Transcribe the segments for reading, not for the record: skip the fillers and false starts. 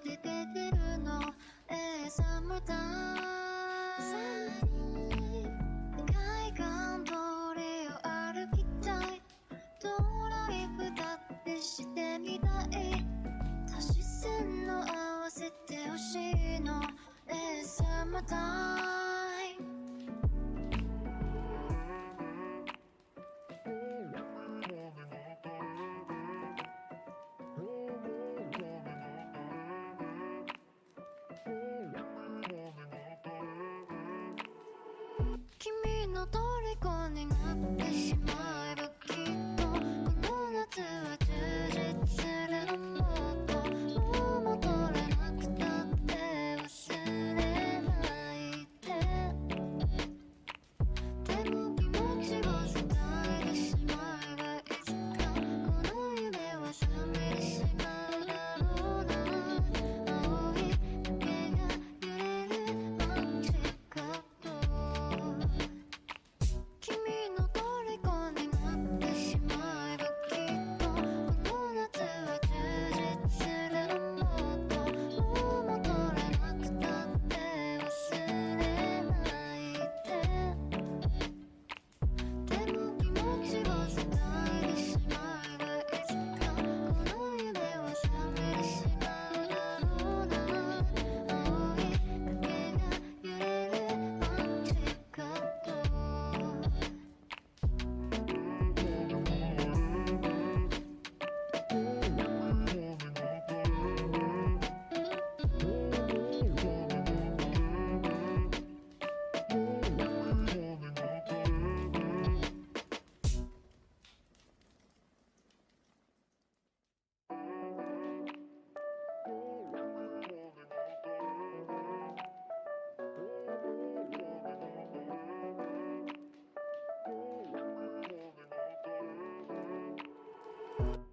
で出てるのサムタイム海岸通りを歩きたいドライブだってしてみたい足し線の合わせてほしいのサムタイム君の虜になってしまえばきっとこの夏は充実するのもっともう戻れなくたって忘れないででも気持ちを伝えてしまえばいつかこの夢は覚めてしまうだろうな青い影が揺れるマジカット君の虜になってしまえばきっとこの夏は充実するのもっともう戻れなくたって忘れないででも気持ちを伝えてしまえばいつかこの夢は覚めてしまうだろうな青い影が揺れるマジカット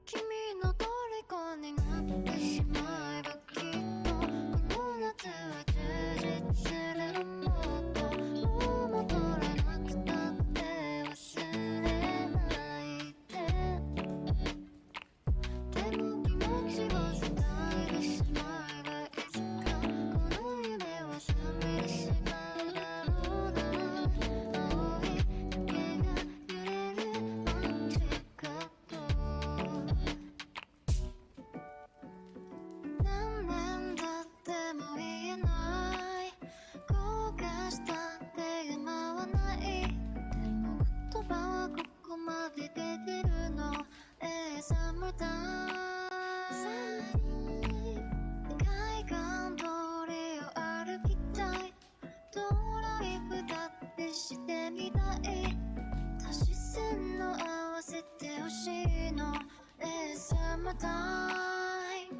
君の虜になってしまえばきっとこの夏は充実するのもっともう戻れなくたって忘れないででも気持ちを伝えてしまえばいつかこの夢は覚めてしまうだろうな青い影が揺れるマジカット何年経っても言えない後悔したって今はないでも言葉はここまで出てるのサムタイム海岸通りを歩きたいドライブだってしてみたい足し線の合わせてほしいのサムタイム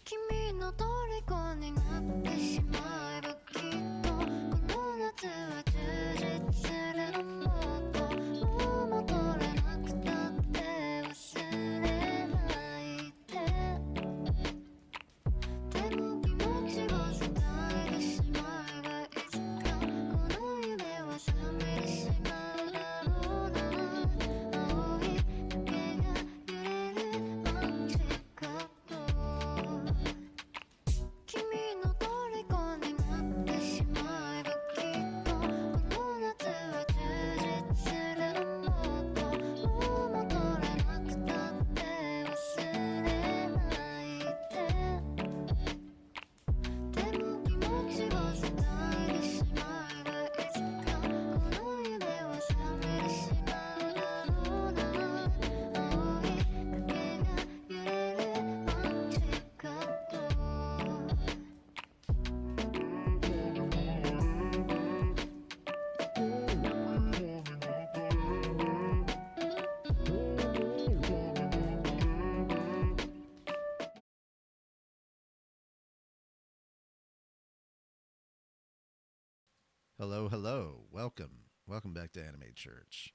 君の虜になってしまえばきっとこの夏は充実するのもっともう戻れなくたって忘れないででも気持ちを伝えてしまえばいつかこの夢は覚めてしまうだろうな青い影が揺れるマジカット君の虜になってしまえばきっとこの夏は充実するのもっともう戻れなくたって忘れないででも気持ちを伝えてしまえばいつかこの夢は覚めてしまうだろうな青い影が揺れるマジカットHello, hello. Welcome back to Anime Church.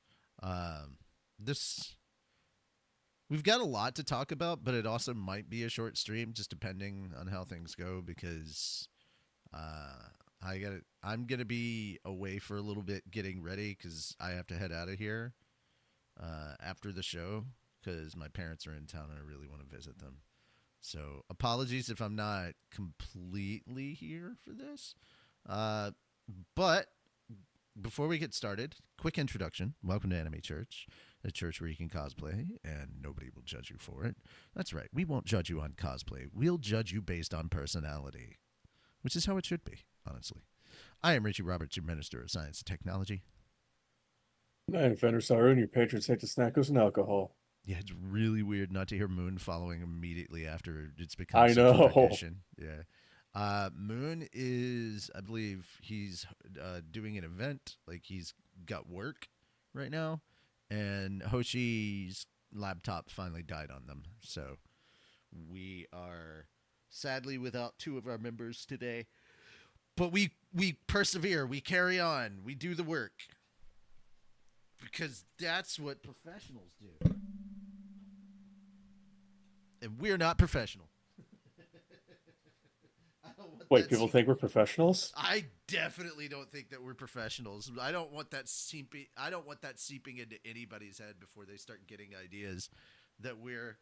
This we've got a lot to talk about, but it also might be a short stream, just depending on how things go. Because I'm gonna be away for a little bit, getting ready, because I have to head out of here after the show, because my parents are in town and I really want to visit them. So apologies if I'm not completely here for this. Uh, but before we get started, quick introduction. Welcome to Anime Church, a church where you can cosplay and nobody will judge you for it. That's right. We won't judge you on cosplay. We'll judge you based on personality, which is how it should be, honestly. I am Richie Roberts, your Minister of Science and Technology. I am Fender Saru, and your patron saint to snackos and alcohol. Yeah, it's really weird not to hear Moon following immediately after it's become I such know. a tradition. Yeah. Moon is, I believe, he's doing an event. Like, he's got work right now, and Hoshi's laptop finally died on them. So we are sadly without two of our members today. But we persevere. We carry on. We do the work. Because that's what professionals do. And we're not professional. Wait, people think we're professionals? I definitely don't think that we're professionals. I don't want that seeping into anybody's head before they start getting ideas that we're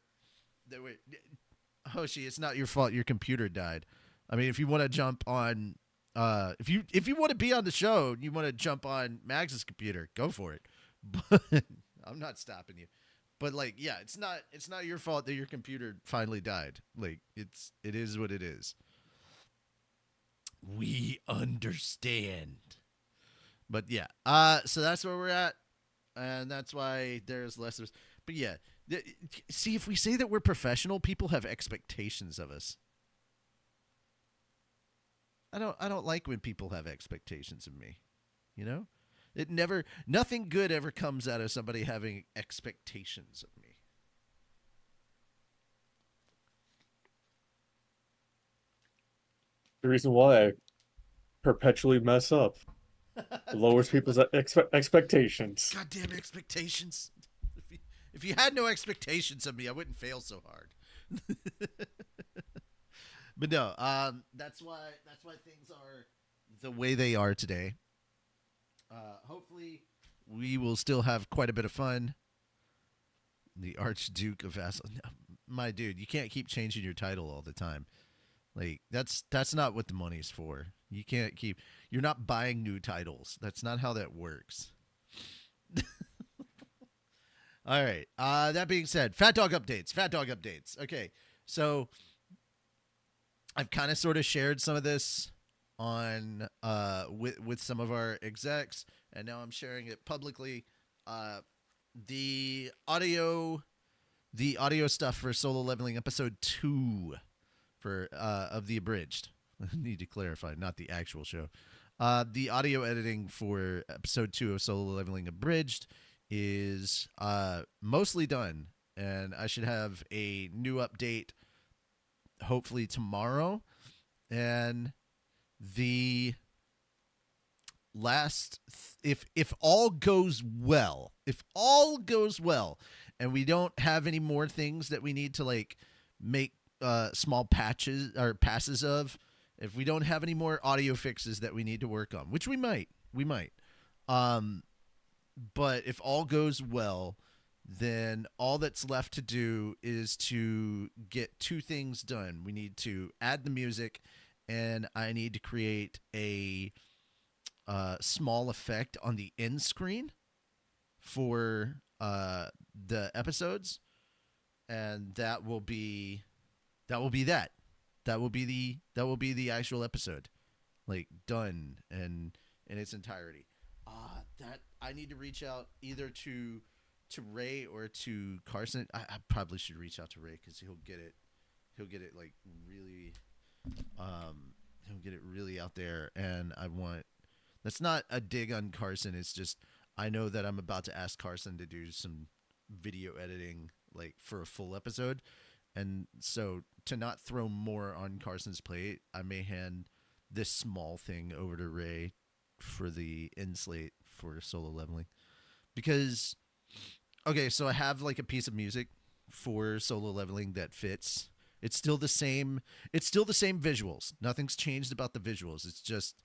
Hoshi, it's not your fault your computer died. I mean, if you want to jump on if you want to be on the show and you want to jump on Max's computer, go for it. But I'm not stopping you. But like, yeah, it's not your fault that your computer finally died. Like, it is what it is. We understand. But yeah, so that's where we're at, and that's why there's less of us. But yeah, see, if we say that we're professional, people have expectations of us. I don't like when people have expectations of me. You know? Nothing good ever comes out of somebody having expectations of me. The reason why I perpetually mess up. It lowers people's expectations. Goddamn expectations. If you had no expectations of me, I wouldn't fail so hard. But no, that's why things are the way they are today. Hopefully, we will still have quite a bit of fun. The Archduke of Vassal. My dude, you can't keep changing your title all the time. Like, that's not what the money's for. You can't keep... You're not buying new titles. That's not how that works. All right. That being said, Fat Dog updates. Okay, so I've kind of sort of shared some of this on with some of our execs, and now I'm sharing it publicly. The audio stuff for Solo Leveling episode 2 for of the abridged. I need to clarify, not the actual show. The audio editing for episode 2 of Solo Leveling abridged is mostly done, and I should have a new update hopefully tomorrow. And the last, if all goes well, and we don't have any more things that we need to like make small patches or passes of, if we don't have any more audio fixes that we need to work on, which we might, but if all goes well, then all that's left to do is to get two things done. We need to add the music, and I need to create a small effect on the end screen for the episodes, and that will be that. That will be the actual episode, like, done and in its entirety. That I need to reach out either to Ray or to Carson. I probably should reach out to Ray because he'll get it like really, he'll get it really out there. And that's not a dig on Carson. It's just, I know that I'm about to ask Carson to do some video editing, like, for a full episode. And so to not throw more on Carson's plate, I may hand this small thing over to Ray for the end slate for Solo Leveling. Because, okay, so I have like a piece of music for solo leveling that fits. It's still the same. It's still the same visuals. Nothing's changed about the visuals. It's just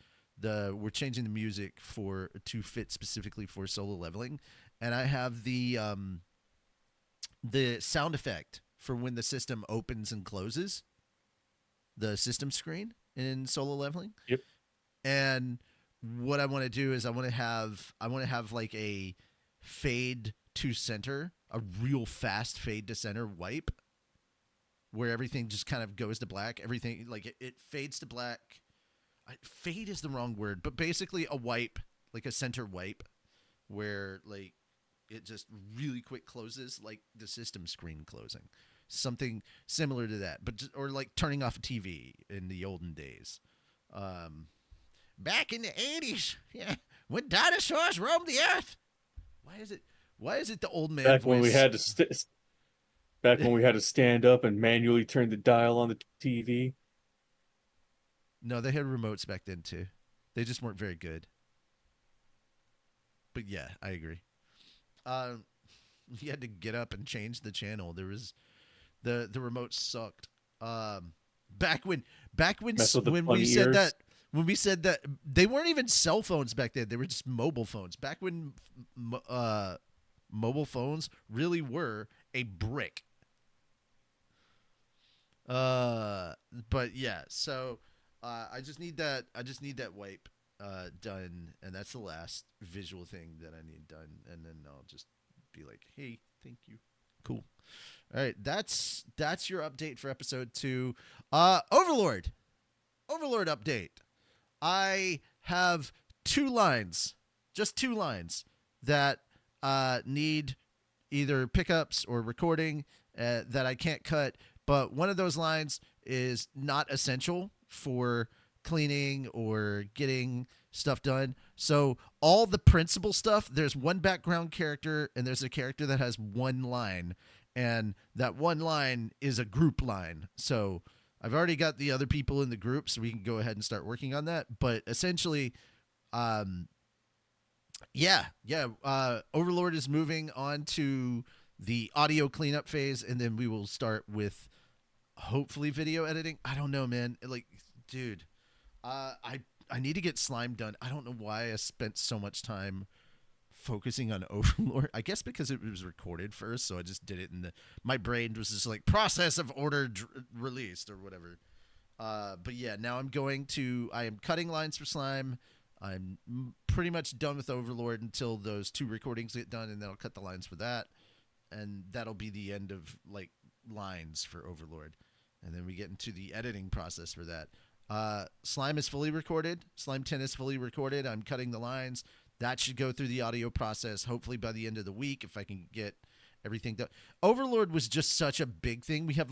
we're changing the music to fit specifically for solo leveling, and I have the sound effect for when the system opens and closes the system screen in solo leveling. Yep. And what I want to do is I want to have like a fade to center, a real fast fade to center wipe where everything just kind of goes to black. Everything like it fades to black. Fade is the wrong word, but basically a wipe, like a center wipe where like it just really quick closes like the system screen closing. Something similar to that, but or like turning off a TV in the olden days. Back in the 80s, yeah, when dinosaurs roamed the earth. Why is it the old man Back voice? when we had to back when we had to stand up and manually turn the dial on the TV. No, they had remotes back then too. They just weren't very good. But yeah, I agree. You had to get up and change the channel. There was the remote sucked. Back when we said that they weren't even cell phones back then. They were just mobile phones. Back when mobile phones really were a brick. But yeah, so I just need that wipe done, and that's the last visual thing that I need done, and then I'll just be like, hey, thank you. Cool. All right, that's your update for episode 2. Overlord update. I have 2 lines, just 2 lines that need either pickups or recording that I can't cut, but one of those lines is not essential for cleaning or getting stuff done. So all the principal stuff, there's one background character and there's a character that has 1 line, and that 1 line is a group line. So I've already got the other people in the group, so we can go ahead and start working on that. But essentially, Overlord is moving on to the audio cleanup phase, and then we will start with hopefully video editing. I don't know, man. Like, dude, I need to get slime done. I don't know why I spent so much time focusing on Overlord. I guess because it was recorded first, so I just did it, and my brain was just like process of order released or whatever. But yeah, now I am cutting lines for slime. I'm pretty much done with Overlord until those 2 recordings get done, and then I'll cut the lines for that, and that'll be the end of like lines for Overlord, and then we get into the editing process for that. Slime is fully recorded. Slime 10 is fully recorded. I'm cutting the lines. That should go through the audio process hopefully by the end of the week if I can get everything done. Overlord was just such a big thing. We have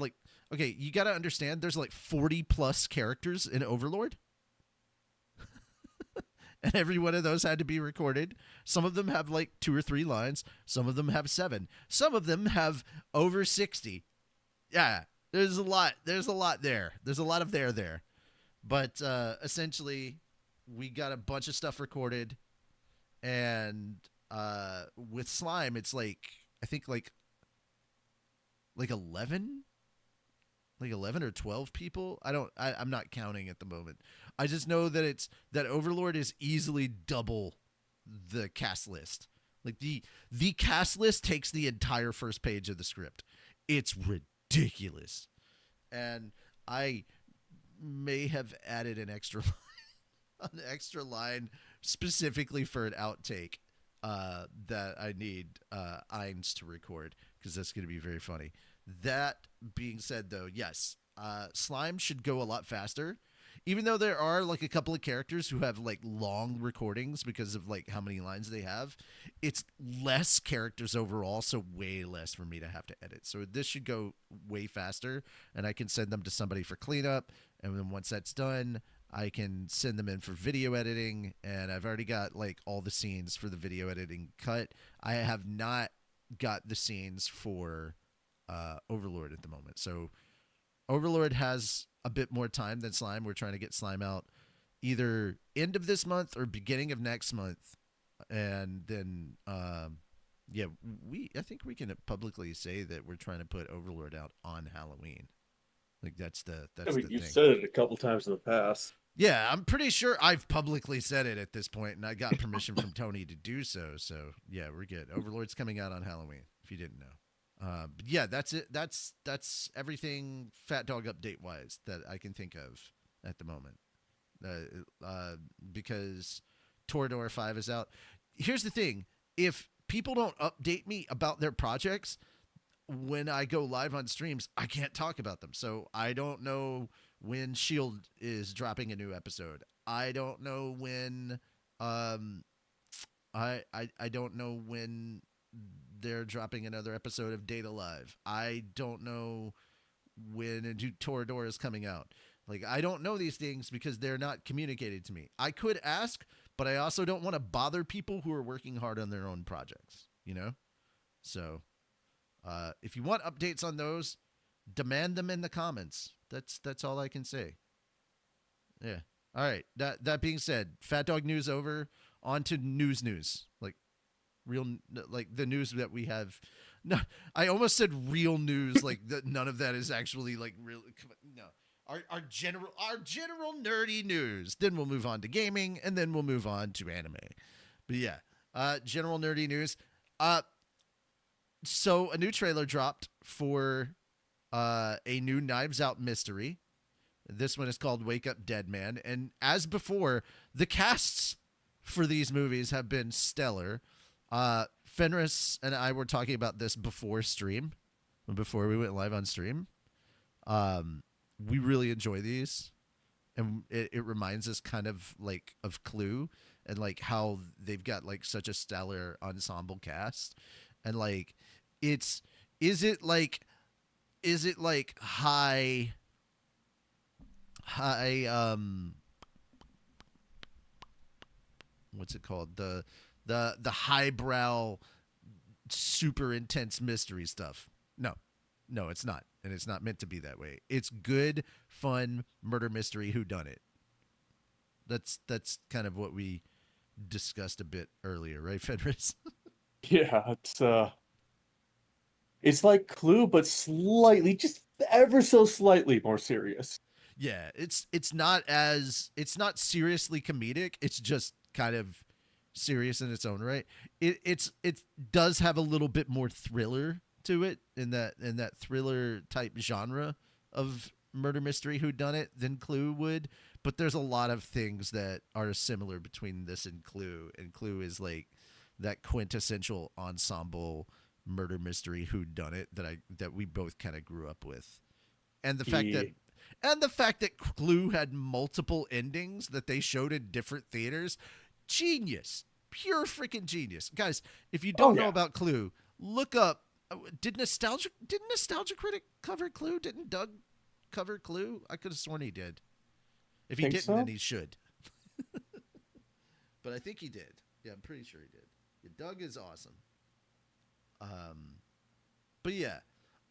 okay, you got to understand there's 40 plus characters in Overlord. And every one of those had to be recorded. Some of them have 2 or 3 lines. Some of them have 7. Some of them have over 60. Yeah, there's a lot. There's a lot there. There's a lot of there. But essentially, we got a bunch of stuff recorded. And with slime, it's I think 11? 11 or 12 people. I'm not counting at the moment. I just know that that Overlord is easily double the cast list. The cast list takes the entire first page of the script. It's ridiculous. And I may have added an extra line specifically for an outtake that I need Eins to record, because that's going to be very funny. That being said, though, yes, slime should go a lot faster, even though there are a couple of characters who have long recordings because of how many lines they have. It's less characters overall, so way less for me to have to edit. So this should go way faster, and I can send them to somebody for cleanup, and then once that's done, I can send them in for video editing, and I've already got all the scenes for the video editing cut. I have not got the scenes for Overlord at the moment. So Overlord has a bit more time than Slime. We're trying to get Slime out either end of this month or beginning of next month, and then Yeah, I think we can publicly say that we're trying to put Overlord out on Halloween. Like that's I mean, the you've thing. said it a couple times in the past. Yeah, I'm pretty sure I've publicly said it at this point, and I got permission from Tony to do so. So yeah, we're good. Overlord's coming out on Halloween. If you didn't know, but yeah, that's it. That's everything Fat Dog update wise that I can think of at the moment. Because Torador 5 is out. Here's the thing: if people don't update me about their projects when I go live on streams, I can't talk about them. So I don't know when Shield is dropping a new episode. I don't know when I don't know when they're dropping another episode of Data Live. I don't know when a new Torador is coming out. Like, I don't know these things because they're not communicated to me. I could ask, but I also don't want to bother people who are working hard on their own projects, you know? So, if you want updates on those, demand them in the comments. That's all I can say. Yeah. All right. That being said, Fat Dog news over. On to news. Like real, like the news that we have. No, I almost said real news. Like that, none of that is actually like real. No, our general nerdy news. Then we'll move on to gaming, and then we'll move on to anime. But yeah, general nerdy news. So a new trailer dropped for a new Knives Out mystery. This one is called Wake Up Dead Man. And as before, the casts for these movies have been stellar. Fenris and I were talking about this before we went live on stream. We really enjoy these. And it reminds us kind of like of Clue and like how they've got like such a stellar ensemble cast. And like, is it like high what's it called, the highbrow super intense mystery stuff? No, it's not, and it's not meant to be that way. It's good fun murder mystery whodunit. That's kind of what we discussed a bit earlier, right, Fenris? Yeah, it's like Clue, but slightly, just ever so slightly more serious. Yeah, it's not seriously comedic. It's just kind of serious in its own right. It does have a little bit more thriller to it in that thriller type genre of murder mystery whodunit than Clue would. But there's a lot of things that are similar between this and Clue. And Clue is like that quintessential ensemble murder mystery whodunit that we both kind of grew up with. And the fact that Clue had multiple endings that they showed in different theaters, genius. Pure freaking genius. Guys, if you don't know about Clue, look up did Nostalgia Critic cover Clue? Didn't Doug cover Clue? I could have sworn he did. If he didn't, then he should. But I think he did. Yeah, I'm pretty sure he did. Yeah, Doug is awesome. But yeah,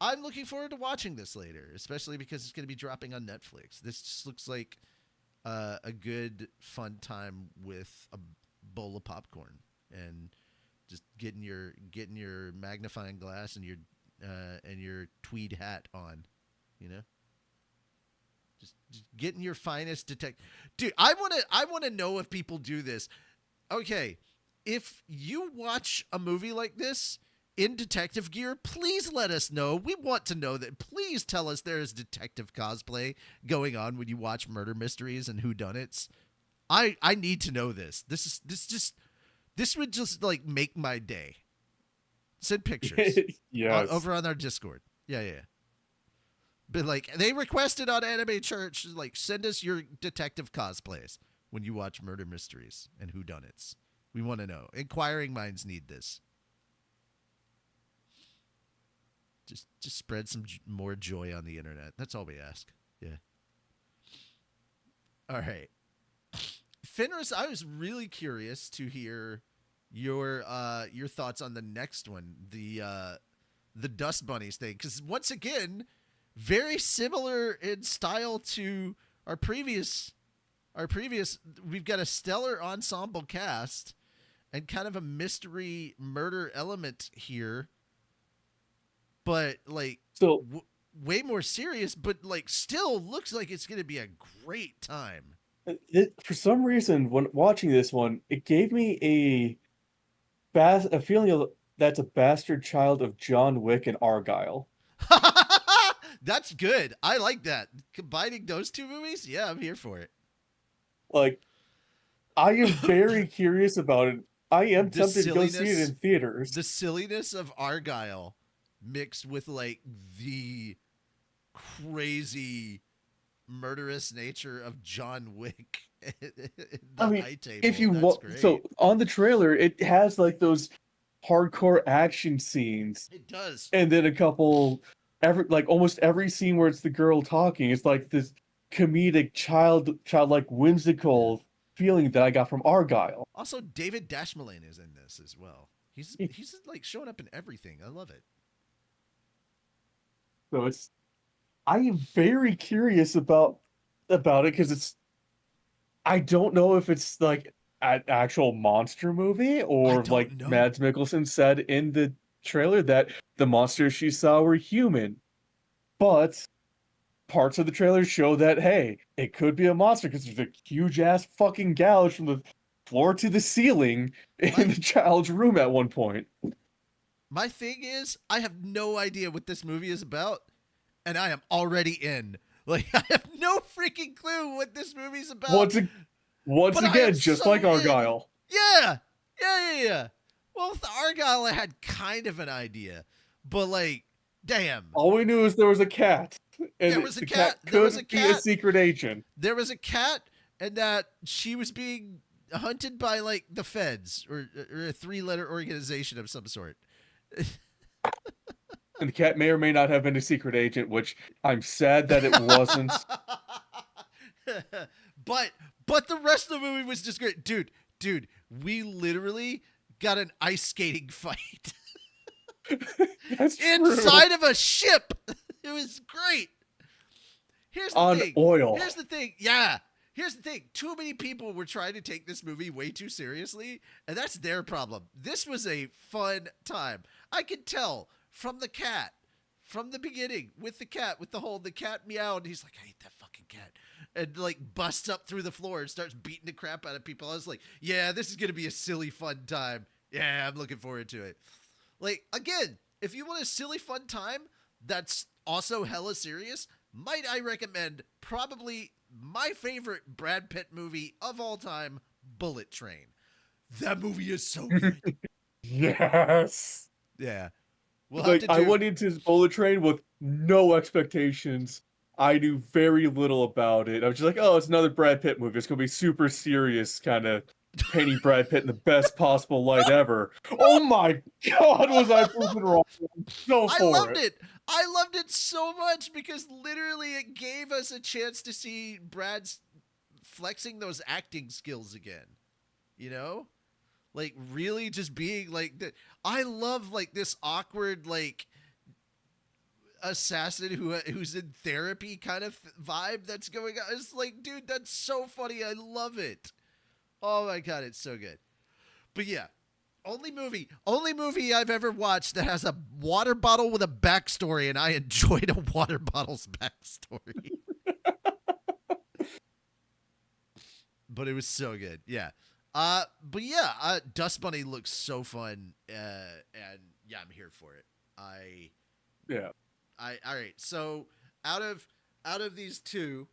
I'm looking forward to watching this later, especially because it's going to be dropping on Netflix. This just looks like a good, fun time with a bowl of popcorn and just getting your magnifying glass and your tweed hat on, you know. Just getting your finest detective. Dude, I want to know if people do this. Okay, if you watch a movie like this in detective gear, please let us know. We want to know that. Please tell us there is detective cosplay going on when you watch murder mysteries and whodunits. I need to know this. This would just like make my day. Send pictures. Yes. Over on our Discord. Yeah. But like they requested on Anime Church, like send us your detective cosplays when you watch murder mysteries and whodunits. We want to know. Inquiring minds need this. Just spread some more joy on the internet. That's all we ask. Yeah. All right. Fenris, I was really curious to hear your thoughts on the next one, the Dust Bunnies thing, because once again, very similar in style to our previous. We've got a stellar ensemble cast, and kind of a mystery murder element here, but like So way more serious, but like still looks like it's going to be a great time. for some reason, when watching this one, it gave me a feeling of that's a bastard child of John Wick and Argyle. That's good. I like that. Combining those two movies, yeah, I'm here for it. Like, I am very curious about it. I am The tempted to go see it silliness, in theaters. the silliness of Argyle mixed with like the crazy murderous nature of John Wick. I The mean, high table. if you That's great. so on the trailer, it has like those hardcore action scenes, It does. and then a couple almost every scene where it's the girl talking, it's like this comedic childlike whimsical feeling that I got from Argyle. Also, David Dashmalane is in this as well. He's like showing up in everything. I love it. So I am very curious about it because I don't know if it's like an actual monster movie or don't like know. Mads Mikkelsen said in the trailer that the monsters she saw were human. But parts of the trailer show that, hey, it could be a monster because there's a huge ass fucking gouge from the floor to the ceiling in the child's room at one point. My thing is, I have no idea what this movie is about, and I am already in. Like, I have no freaking clue what this movie's about. Once again, just so like Argyle. Yeah. Well, with Argyle, I had kind of an idea, but like, damn. All we knew is there was a cat. And There was a the cat. cat There was a could be a cat. secret agent. There was a cat, and that she was being hunted by like the feds or a 3-letter organization of some sort. And the cat may or may not have been a secret agent, which I'm sad that it wasn't. but the rest of the movie was just great. Dude, we literally got an ice skating fight. That's inside of a ship. It was great. Here's the on thing. oil. Here's the thing. Yeah. Here's the thing. Too many people were trying to take this movie way too seriously, and that's their problem. This was a fun time. I could tell from the cat, from the beginning, with the cat meowed. He's like, I hate that fucking cat. And like busts up through the floor and starts beating the crap out of people. I was like, yeah, this is going to be a silly, fun time. Yeah, I'm looking forward to it. Like, again, if you want a silly, fun time that's also hella serious, might I recommend probably my favorite Brad Pitt movie of all time, Bullet Train. That movie is so good. Yes. Yeah. I went into this Bullet Train with no expectations. I knew very little about it. I was just like, oh, it's another Brad Pitt movie. It's going to be super serious, kind of painting Brad Pitt in the best possible light ever. Oh my God, was I proven wrong? I loved it. I loved it so much because literally it gave us a chance to see Brad's flexing those acting skills again. You know? Like really just being like I love like this awkward like assassin who's in therapy kind of vibe that's going on. It's like, dude, that's so funny. I love it. Oh my God, it's so good. But yeah, only movie I've ever watched that has a water bottle with a backstory, and I enjoyed a water bottle's backstory. But it was so good. Yeah. But yeah, Dust Bunny looks so fun. And yeah, I'm here for it. All right. So out of these two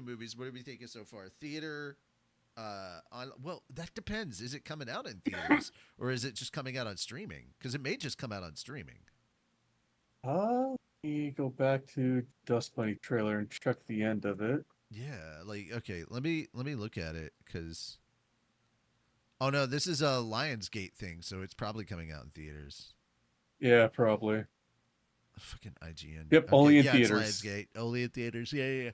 movies, what do we think is so far? Theater, well, that depends. Is it coming out in theaters or is it just coming out on streaming? Because it may just come out on streaming. Let me go back to Dust Bunny trailer and check the end of it. Yeah, like okay, let me look at it because. Oh no, this is a Lionsgate thing, so it's probably coming out in theaters. Yeah, probably. Fucking IGN. Yep, okay, only in yeah, theaters. It's Lionsgate, only in theaters. Yeah.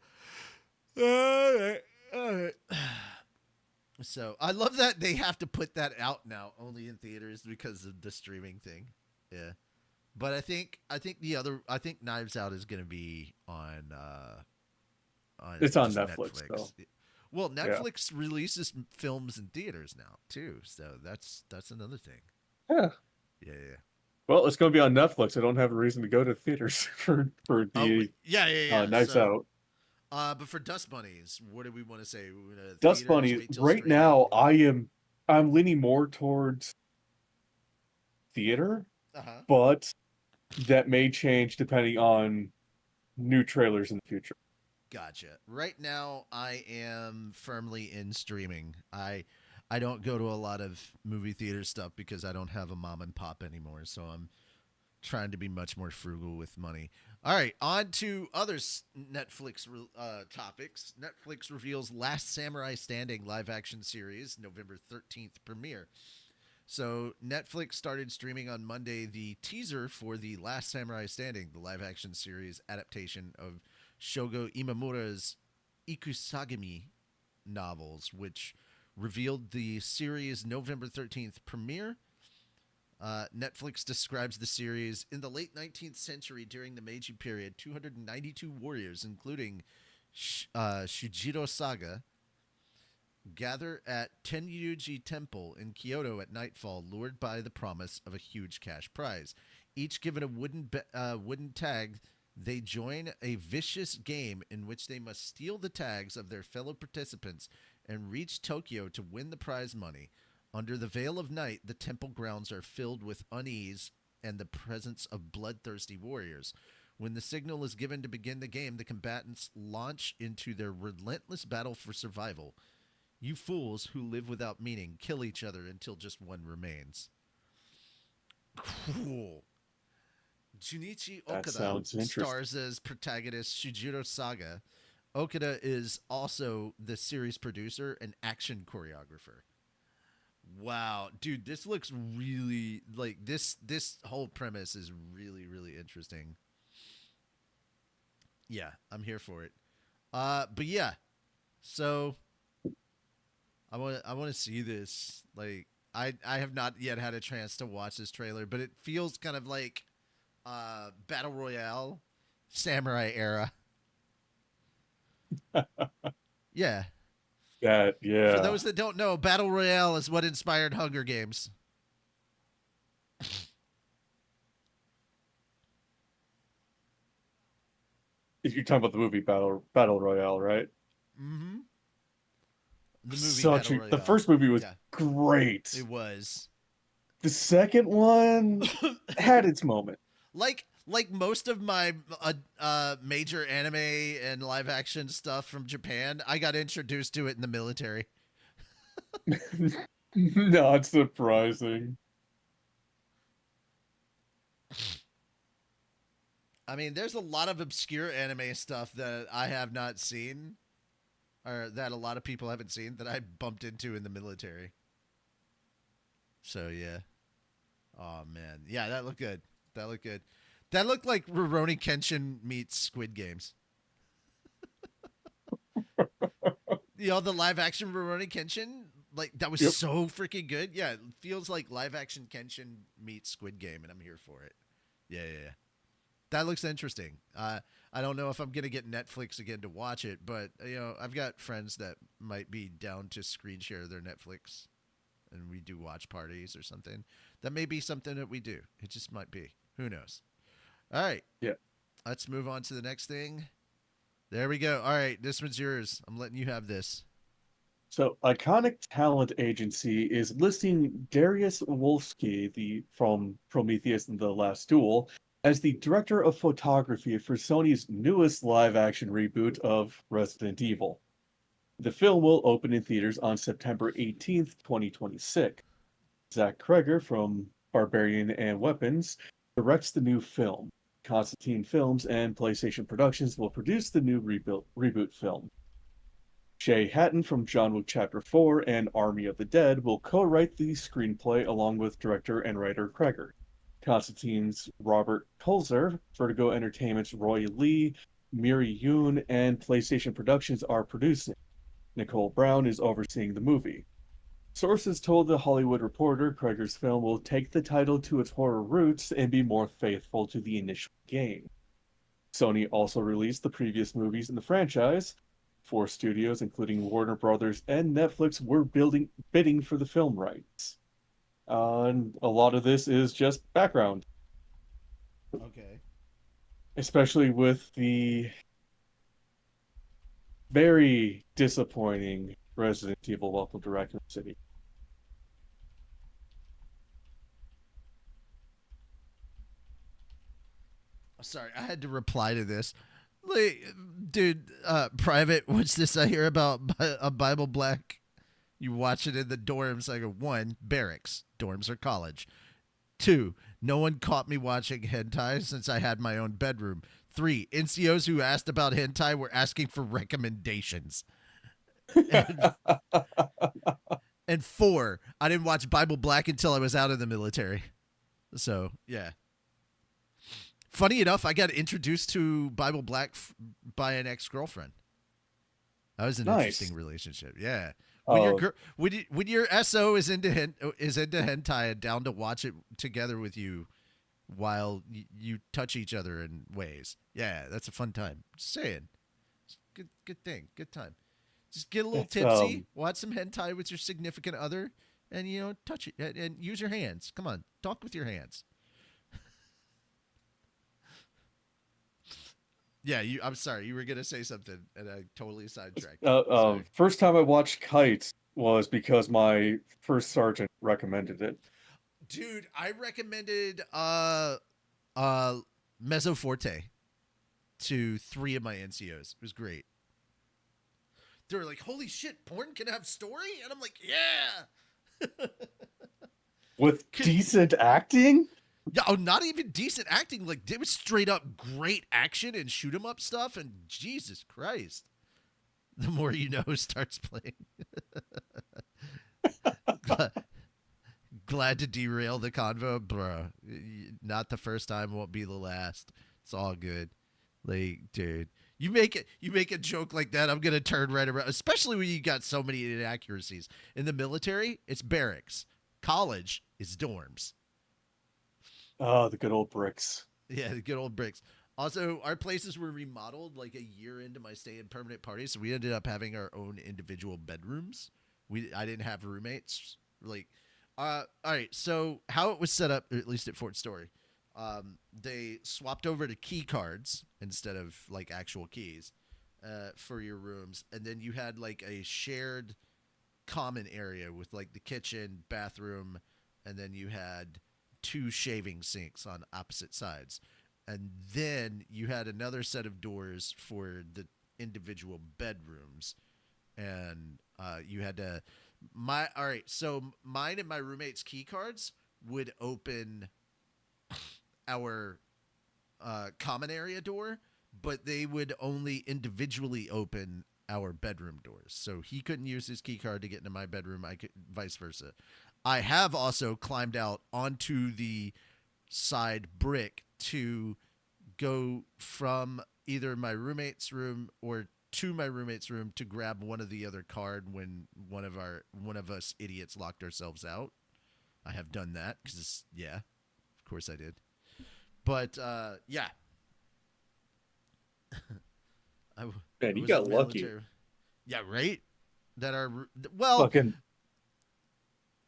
All right. So I love that they have to put that out now, only in theaters because of the streaming thing. Yeah, but I think Knives Out is going to be on. It's on Netflix though. Well, Yeah. Netflix releases films in theaters now too, so that's another thing. Yeah. Yeah, yeah. Well, it's going to be on Netflix. I don't have a reason to go to theaters for Oh, the yeah, yeah, yeah. Nights So, Out. but for Dust Bunnies, what do we want to say? We gonna Dust theaters, Bunny. wait till Right streaming. now, I'm leaning more towards theater, Uh huh. but that may change depending on new trailers in the future. Gotcha. Right now, I am firmly in streaming. I don't go to a lot of movie theater stuff because I don't have a mom and pop anymore. So I'm trying to be much more frugal with money. All right, on to other Netflix topics. Netflix reveals Last Samurai Standing live action series November 13th premiere. So Netflix started streaming on Monday the teaser for the Last Samurai Standing, the live action series adaptation of Shogo Imamura's Ikusagami novels, which revealed the series' November 13th premiere. Netflix describes the series in the late 19th century during the Meiji period. 292 warriors, including Shujiro Saga, gather at Tenyuji Temple in Kyoto at nightfall, lured by the promise of a huge cash prize. Each given a wooden tag, they join a vicious game in which they must steal the tags of their fellow participants and reach Tokyo to win the prize money. Under the veil of night, the temple grounds are filled with unease and the presence of bloodthirsty warriors. When the signal is given to begin the game, the combatants launch into their relentless battle for survival. You fools who live without meaning kill each other until just one remains. Cool. Junichi That Okada sounds interesting. stars as protagonist Shujiro Saga. Okada is also the series producer and action choreographer. Wow, dude, this looks really like this whole premise is really interesting. Yeah, I'm here for it. But yeah. So I want to see this. Like I have not yet had a chance to watch this trailer, but it feels kind of like battle royale samurai era. Yeah. That, For yeah. those that don't know, battle royale is what inspired Hunger Games. You're talking about the movie Battle Royale, right? Mm-hmm. The movie Battle The Royale. first movie was Yeah, great. it was. The second one had its moment. like most of my major anime and live action stuff from Japan, I got introduced to it in the military. Not surprising. I mean, there's a lot of obscure anime stuff that I have not seen, or that a lot of people haven't seen that I bumped into in the military. So yeah. Oh man, yeah, that looked good. That looked good. That looked like Rurouni Kenshin meets Squid Games. The live action Rurouni Kenshin, like that was Yep. so freaking good. Yeah, it feels like live action Kenshin meets Squid Game, and I'm here for it. Yeah, yeah, yeah. That looks interesting. I don't know if I'm gonna get Netflix again to watch it, but I've got friends that might be down to screen share their Netflix, and we do watch parties or something. That may be something that we do. It just might be. Who knows? All right, Yeah. let's move on to the next thing. There we go. All right, this one's yours. I'm letting you have this. So, Iconic Talent Agency is listing Darius Wolski, from Prometheus and the Last Duel, as the director of photography for Sony's newest live-action reboot of Resident Evil. The film will open in theaters on September 18th, 2026. Zach Kreger from Barbarian and Weapons directs the new film. Constantine Films and PlayStation Productions will produce the new reboot film. Shay Hatton from John Wick Chapter 4 and Army of the Dead will co-write the screenplay along with director and writer Kreger. Constantine's Robert Kulzer, Vertigo Entertainment's Roy Lee, Miri Yoon, and PlayStation Productions are producing. Nicole Brown is overseeing the movie. Sources told The Hollywood Reporter Kreger's film will take the title to its horror roots and be more faithful to the initial game. Sony also released the previous movies in the franchise. 4 studios, including Warner Brothers and Netflix, were bidding for the film rights. And a lot of this is just background, Okay. especially with the very disappointing Resident Evil Welcome to Raccoon City. Sorry, I had to reply to this. Like, dude, private, what's this I hear about a Bible Black? You watch it in the dorms. I go, 1, barracks. Dorms are college. 2, no one caught me watching hentai since I had my own bedroom. 3, NCOs who asked about hentai were asking for recommendations. And 4, I didn't watch Bible Black until I was out of the military. So, yeah. Funny enough, I got introduced to Bible Black by an ex-girlfriend. That was an interesting relationship. Yeah. When your SO is into hentai and down to watch it together with you while you touch each other in ways. Yeah, that's a fun time. Just saying. Good thing. Good time. Just get a little tipsy, watch some hentai with your significant other, and touch it and use your hands. Come on, talk with your hands. Yeah, I'm sorry. You were gonna say something, and I totally sidetracked. First time I watched Kites was because my first sergeant recommended it. Dude, I recommended Mezzo Forte to 3 of my NCOs. It was great. They were like, "Holy shit, porn can have story," and I'm like, "Yeah." With decent acting. Yeah, not even decent acting. Like, it was straight up great action and shoot 'em up stuff. And Jesus Christ, the more you know starts playing. Glad to derail the convo, bro. Not the first time, won't be the last. It's all good. Like, dude, you make a joke like that, I'm gonna turn right around. Especially when you got so many inaccuracies. In the military, it's barracks. College is dorms. Oh, the good old bricks. Yeah, the good old bricks. Also, our places were remodeled like a year into my stay in permanent party, so we ended up having our own individual bedrooms. I didn't have roommates. Like, all right. So how it was set up, at least at Fort Story, they swapped over to key cards instead of like actual keys for your rooms, and then you had like a shared common area with like the kitchen, bathroom, and then you had 2 shaving sinks on opposite sides. And then you had another set of doors for the individual bedrooms. And you had to so mine and my roommate's key cards would open our common area door, but they would only individually open our bedroom doors. So he couldn't use his key card to get into my bedroom, I could vice versa. I have also climbed out onto the side brick to go from either my roommate's room or to my roommate's room to grab one of the other card when one of us idiots locked ourselves out. I have done that because, yeah, of course I did. But, yeah. Man, you got lucky. Yeah, right? Fucking...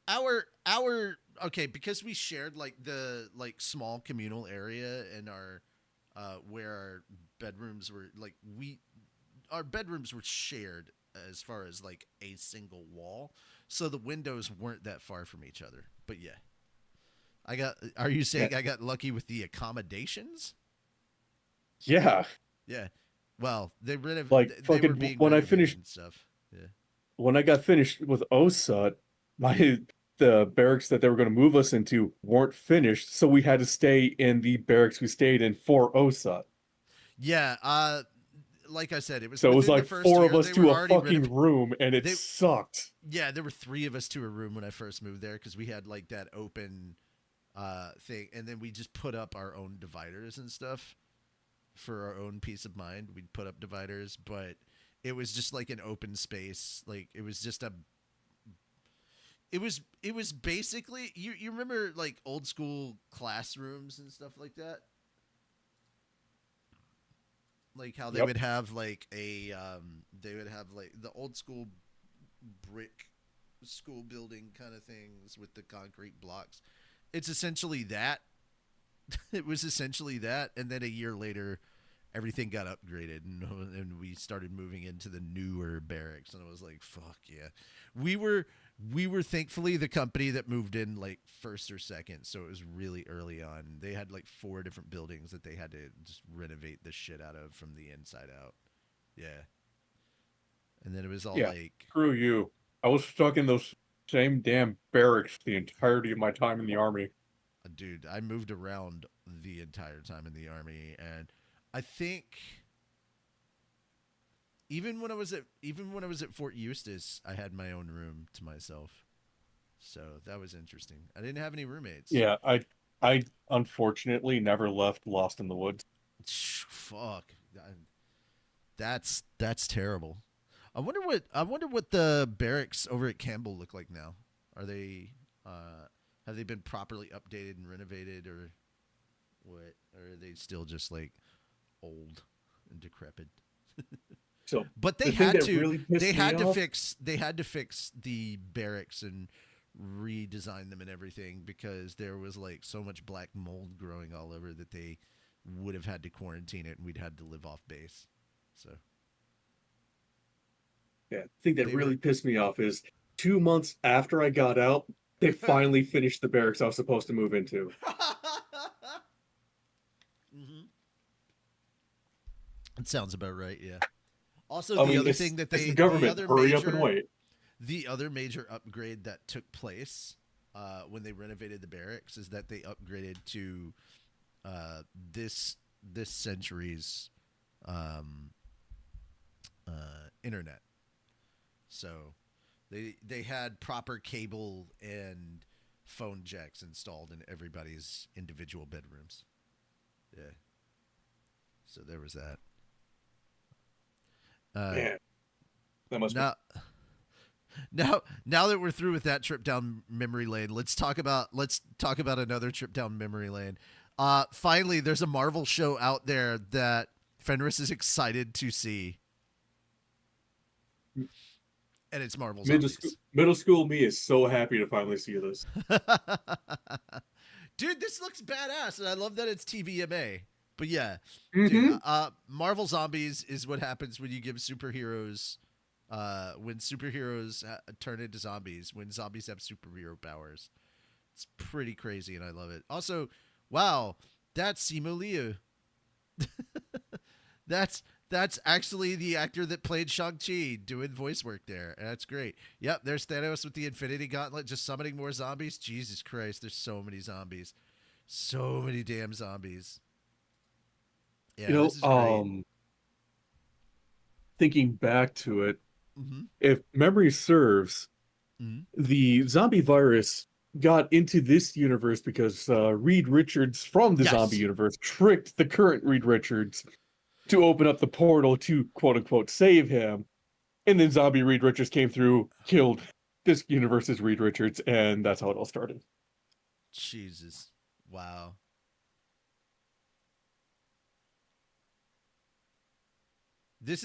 Our okay, because we shared like the small communal area in our where our bedrooms were our bedrooms were shared as far as like a single wall, so the windows weren't that far from each other. But yeah, are you saying I got lucky with the accommodations? Yeah. Yeah. Well, they were fucking when I finished and stuff. Yeah. When I got finished with OSUT, the barracks that they were going to move us into weren't finished, so we had to stay in the barracks we stayed in for OSUT. Yeah, like I said, it was like 4 of us to a fucking room, and it sucked. Yeah, there were 3 of us to a room when I first moved there because we had like that open thing, and then we just put up our own dividers and stuff for our own peace of mind. We'd put up dividers, but it was just like an open space. Like it was just it was basically you remember like old school classrooms and stuff like that? Like how they Yep. would have like they would have like the old school brick school building kind of things with the concrete blocks. It's essentially that. It was essentially that, and then a year later, everything got upgraded, and we started moving into the newer barracks, and it was like, fuck yeah, we were thankfully the company that moved in like first or second, so it was really early on. They had like 4 different buildings that they had to just renovate the shit out of from the inside out. Yeah, and then it was all Yeah. like, Screw you. I was stuck in those same damn barracks the entirety of my time in the army. dude, I moved around the entire time in the army, and I think even when I was at Fort Eustis, I had my own room to myself. So that was interesting. I didn't have any roommates. Yeah, I unfortunately never left Lost in the Woods. Fuck. That's terrible. I wonder what the barracks over at Campbell look like now. Are they have they been properly updated and renovated, or what? Or are they still just like old and decrepit? So, But the thing that really pissed me off- they had to fix the barracks and redesign them and everything, because there was like so much black mold growing all over that they would have had to quarantine it, and we'd had to live off base. So Yeah, the thing that They really were- pissed me off is 2 months after I got out, they finally finished the barracks I was supposed to move into. mm-hmm. It sounds about right. Yeah. Also, I the mean, other it's, thing that it's they the government. other Hurry up major- and wait. The other major upgrade that took place when they renovated the barracks is that they upgraded to this century's internet. So they had proper cable and phone jacks installed in everybody's individual bedrooms. Yeah. So there was that. Man, that must Now that we're through with that trip down memory lane, let's talk about another trip down memory lane. Finally, there's a Marvel show out there that Fenris is excited to see, and it's Marvel Zombies. middle school me is so happy to finally see this. Dude, this looks badass, and I love that it's TVMA. But yeah, Mhm. dude, Marvel Zombies is what happens when you give superheroes, when superheroes turn into zombies, when zombies have superhero powers. It's pretty crazy, and I love it. Also, wow, that's Simu Liu. That's actually the actor that played Shang-Chi doing voice work there. And that's great. Yep, there's Thanos with the Infinity Gauntlet just summoning more zombies. Jesus Christ, there's so many zombies. So many damn zombies. Yeah, You know, this is great. thinking back to it, Mm-hmm. if memory serves, Mhm. the zombie virus got into this universe because Reed Richards from the Yes. zombie universe tricked the current Reed Richards to open up the portal to quote unquote save him. And then zombie Reed Richards came through, killed this universe's Reed Richards, and that's how it all started. Jesus. Wow. This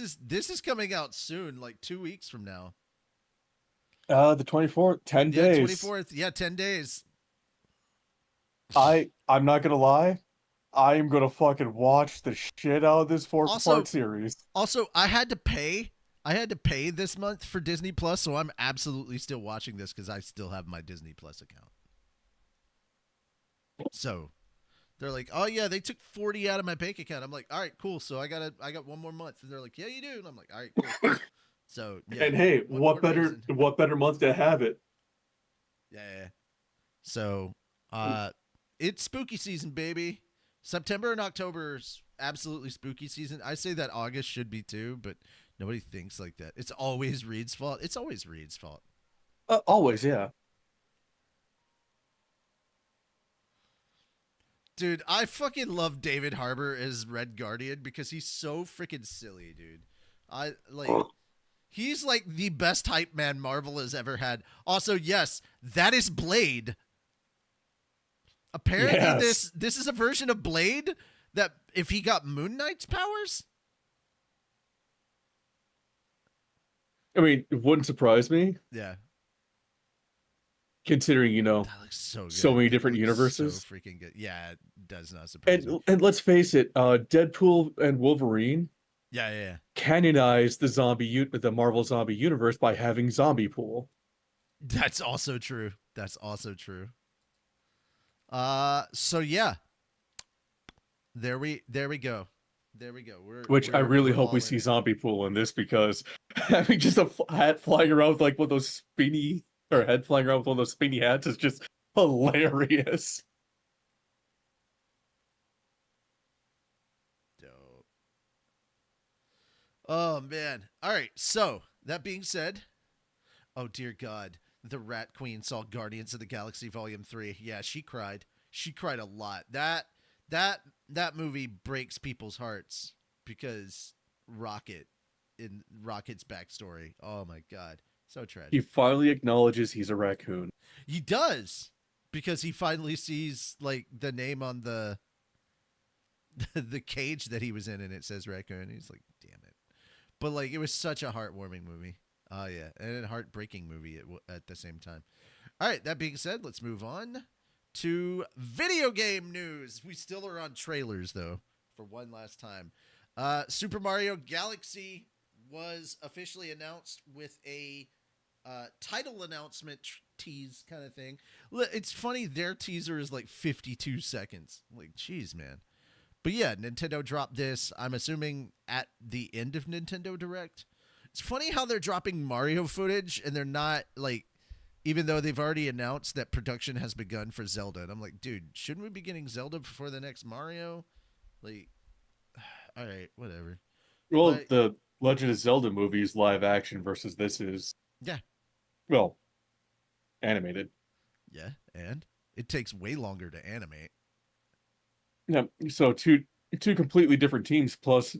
is coming out soon, like 2 weeks from now. The 24th, 10 Yeah, days. 24th. Yeah, 10 days. I'm not gonna lie. I am gonna fucking watch the shit out of this Also- four-part series. Also, I had to pay this month for Disney Plus, so I'm absolutely still watching this because I still have my Disney Plus account. So they're like, "Oh yeah, they took 40 out of my bank account." I'm like, "All right, cool. So I got one more month." And they're like, "Yeah, you do." And I'm like, "All right, cool." So yeah. And hey, one what more better reason. what better month to have it? Yeah. So, it's spooky season, baby. September and October is absolutely spooky season. I say that August should be too, but nobody thinks like that. It's always Reed's fault. It's always Reed's fault. Always, yeah. Dude, I fucking love David Harbour as Red Guardian because he's so freaking silly, dude. He's like the best hype man Marvel has ever had. Also, yes, that is Blade. Apparently Yes. this is a version of Blade that if he got Moon Knight's powers, I mean, it wouldn't surprise me, Yeah, considering, that looks so good. so many That different looks universes. so freaking good. Yeah, it does not surprise me. And let's face it, Deadpool and Wolverine Yeah, yeah, yeah. canonized the Marvel Zombie universe by having Zombie Pool. That's also true. That's also true. So yeah, there we go. There we go. Which I really We're hope all we in see it. Zombie Pool in this, because having just a hat flying around with like one of those spinny, or head flying around with one of those spinny hats is just hilarious. Dope. Oh man. All right. So that being said, oh dear God, the Rat Queen saw Guardians of the Galaxy Volume 3. Yeah, she cried. She cried a lot. That movie breaks people's hearts because Rocket's backstory. Oh my God, so He tragic. finally acknowledges he's a raccoon. He does because he finally sees like the name on the the cage that he was in, and it says raccoon. He's like, damn it. But like, it was such a heartwarming movie. Oh yeah, and a heartbreaking movie at the same time. All right. That being said, let's move on to video game news. We still are on trailers though, for one last time. Super Mario Galaxy was officially announced with a title announcement tease kind of thing. It's funny, their teaser is like 52 seconds. Like, geez, man. But yeah, Nintendo dropped this, I'm assuming, at the end of Nintendo Direct. It's funny how they're dropping Mario footage and they're not, like, even though they've already announced that production has begun for Zelda. And I'm like, dude, shouldn't we be getting Zelda before the next Mario? Like, all right, whatever. Well, But the Legend of Zelda movie is live action versus this is, yeah, well, animated. yeah, and it takes way longer to animate. Yeah, so two completely different teams. Plus,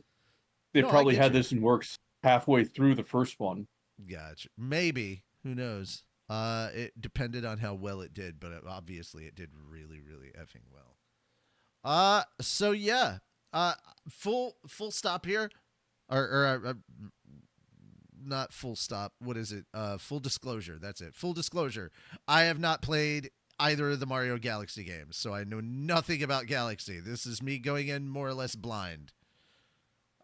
they No, I probably get had you. this in works halfway through the first one. Gotcha. Maybe. Who knows? It depended on how well it did, but obviously it did really, really effing well. So yeah. Full stop here, or not full stop. What is it? Full disclosure. That's it. Full disclosure. I have not played either of the Mario Galaxy games, so I know nothing about Galaxy. This is me going in more or less blind.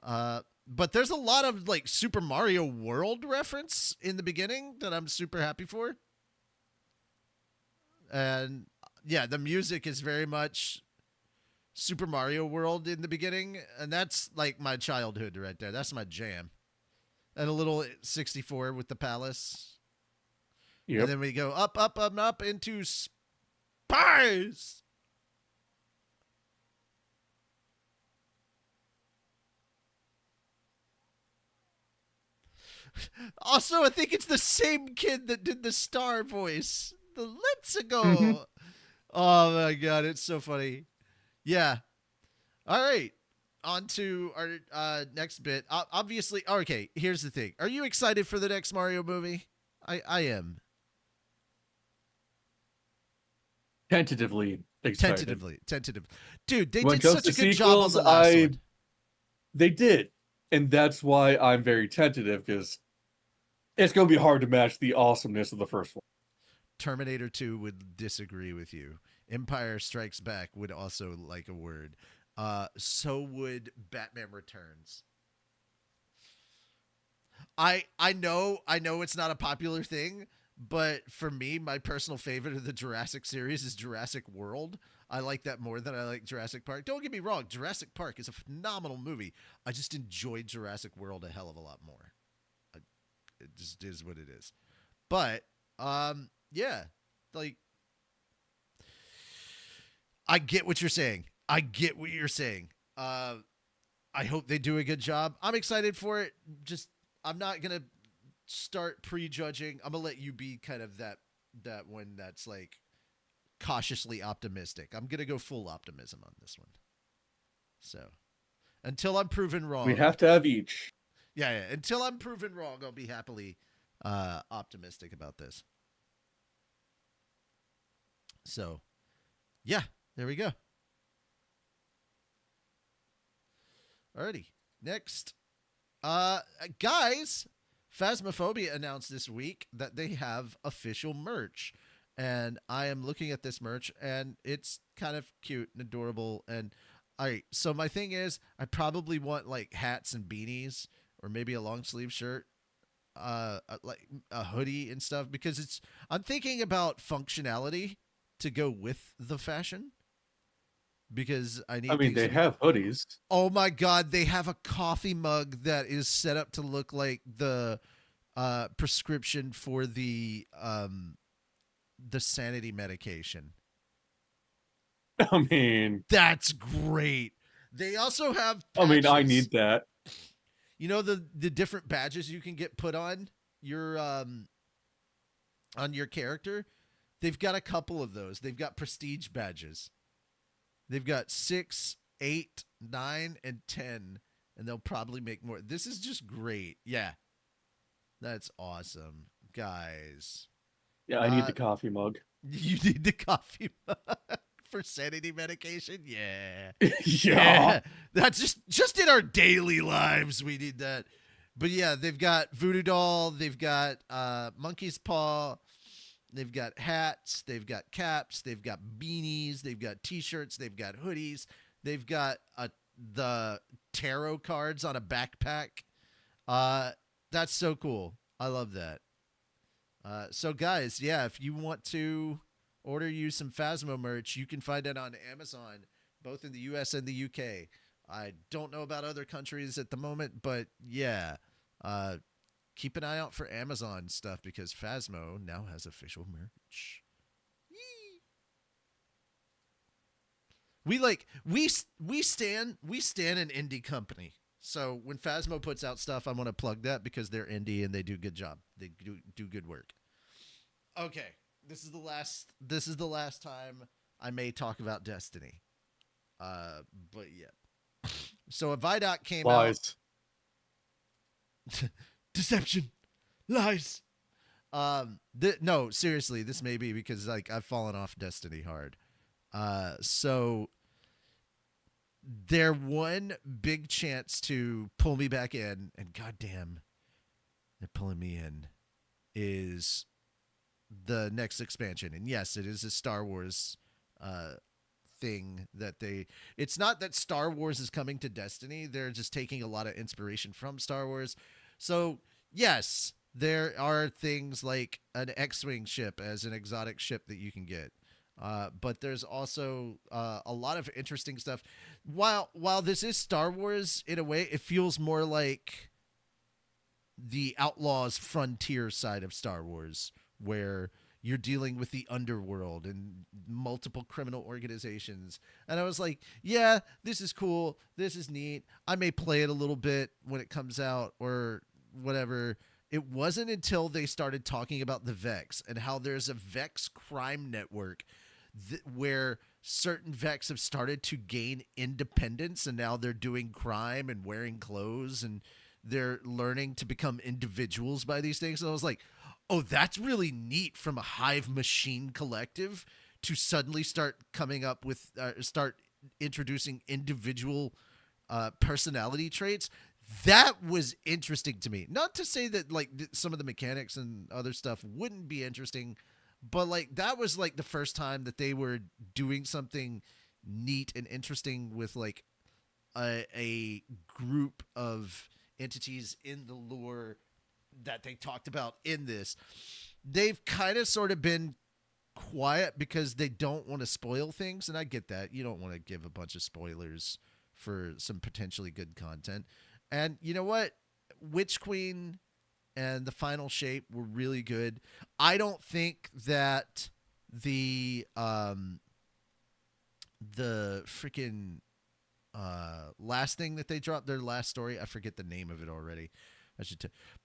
But there's a lot of like Super Mario World reference in the beginning that I'm super happy for. And yeah, the music is very much Super Mario World in the beginning, and that's like my childhood right there. That's my jam. And a little 64 with the palace. Yep. And then we go up, up, up, up into space. Also, I think it's the same kid that did the star voice. The Let's Go. Oh my God, it's so funny. Yeah. All right. On to our next bit. Obviously, okay, here's the thing. Are you excited for the next Mario movie? I am. Tentatively excited. Tentatively. Dude, they When it did comes such to a good job on sequels, the last one. they did, and that's why I'm very tentative, because it's going to be hard to match the awesomeness of the first one. Terminator 2 would disagree with you. Empire Strikes Back would also like a word. So would Batman Returns. I know it's not a popular thing, but for me, my personal favorite of the Jurassic series is Jurassic World. I like that more than I like Jurassic Park. Don't get me wrong, Jurassic Park is a phenomenal movie. I just enjoyed Jurassic World a hell of a lot more. It just is what it is. But yeah, like I get what you're saying. I get what you're saying. I hope they do a good job. I'm excited for it. Just I'm not gonna start prejudging. I'm gonna let you be kind of that one that's like cautiously optimistic. I'm gonna go full optimism on this one. So until I'm proven wrong, We have to have each. yeah. Until I'm proven wrong, I'll be happily optimistic about this. So, yeah, there we go. Alrighty, next, guys, Phasmophobia announced this week that they have official merch. And I am looking at this merch and it's kind of cute and adorable. And so my thing is, I probably want like hats and beanies or maybe a long sleeve shirt, like a hoodie and stuff because I'm thinking about functionality to go with the fashion because I I need mean, things they to be. have hoodies. Oh my god, they have a coffee mug that is set up to look like the prescription for the sanity medication. I mean, That's great. They also have I patches. need that. You know the different badges you can get put on your character? They've got a couple of those. They've got prestige badges. They've got 6, 8, 9, and 10, and they'll probably make more. This is just great. Yeah. That's awesome. Guys. Yeah, I need the coffee mug. You need the coffee mug for sanity medication? Yeah. Yeah. That's just in our daily lives we need that. But yeah, they've got Voodoo Doll, they've got Monkey's Paw, they've got hats, they've got caps, they've got beanies, they've got t-shirts, they've got hoodies, they've got the tarot cards on a backpack. That's so cool. I love that. So guys, yeah, if you want to order you some Phasmo merch, you can find it on Amazon, both in the US and the UK. I don't know about other countries at the moment, but yeah, keep an eye out for Amazon stuff because Phasmo now has official merch. Yee. We stand an indie company. So when Phasmo puts out stuff, I want to plug that because they're indie and they do a good job. They do good work. Okay, this is the last time I may talk about Destiny. But yeah. So a Vidoc came Lies. out. Deception, lies. No, seriously, this may be because like I've fallen off Destiny hard. So their one big chance to pull me back in, and goddamn, they're pulling me in, is the next expansion. And yes, it is a Star Wars thing that it's not that Star Wars is coming to Destiny. They're just taking a lot of inspiration from Star Wars. So yes, there are things like an X-Wing ship as an exotic ship that you can get. But there's also a lot of interesting stuff. While this is Star Wars in a way, it feels more like the Outlaws Frontier side of Star Wars, where you're dealing with the underworld and multiple criminal organizations. And I was like, yeah, this is cool. This is neat. I may play it a little bit when it comes out or whatever. It wasn't until they started talking about the Vex and how there's a Vex crime network where certain Vex have started to gain independence and now they're doing crime and wearing clothes and they're learning to become individuals by these things. And I was like, oh, that's really neat from a hive machine collective to suddenly start coming up with, start introducing individual personality traits. That was interesting to me. Not to say that like some of the mechanics and other stuff wouldn't be interesting, but like that was like the first time that they were doing something neat and interesting with like a group of entities in the lore that they talked about in this. They've kind of sort of been quiet because they don't want to spoil things, and I get that. You don't want to give a bunch of spoilers for some potentially good content. And you know what? Witch Queen and the final shape were really good. I don't think that the freaking last thing that they dropped, their last story, I forget the name of it already.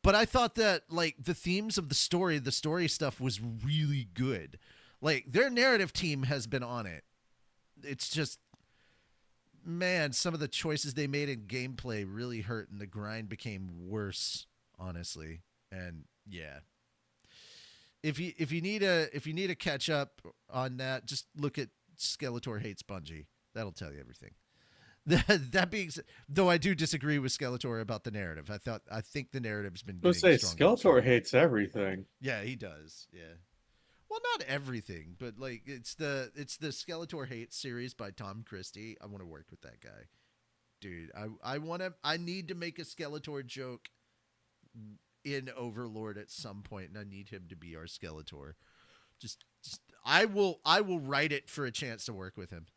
But I thought that like the themes of the story stuff was really good. Like their narrative team has been on it. It's just, man, some of the choices they made in gameplay really hurt and the grind became worse, honestly. And yeah. If you need a catch up on that, just look at Skeletor Hates Bungie. That'll tell you everything. That being said, though, I do disagree with Skeletor about the narrative. I think the narrative's been Let's getting say stronger and Skeletor stronger. hates everything. Yeah, he does. Yeah. Well, not everything, but like it's the Skeletor Hate series by Tom Christie. I want to work with that guy, dude. I need to make a Skeletor joke in Overlord at some point, and I need him to be our Skeletor. Just I will write it for a chance to work with him.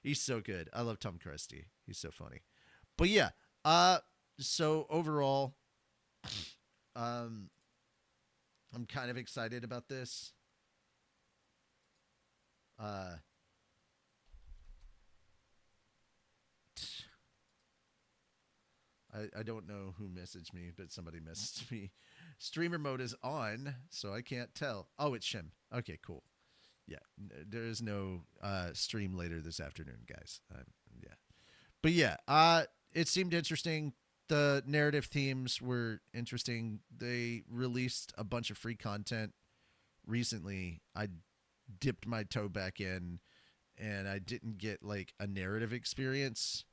He's so good. I love Tom Christie. He's so funny. But yeah, so overall, um, I'm kind of excited about this. Uh, I don't know who messaged me, but somebody messaged me. Streamer mode is on, so I can't tell. Oh, it's Shim. Okay, cool. Yeah, there is no stream later this afternoon, guys. Yeah, but yeah, it seemed interesting. The narrative themes were interesting. They released a bunch of free content recently. I dipped my toe back in, and I didn't get like a narrative experience,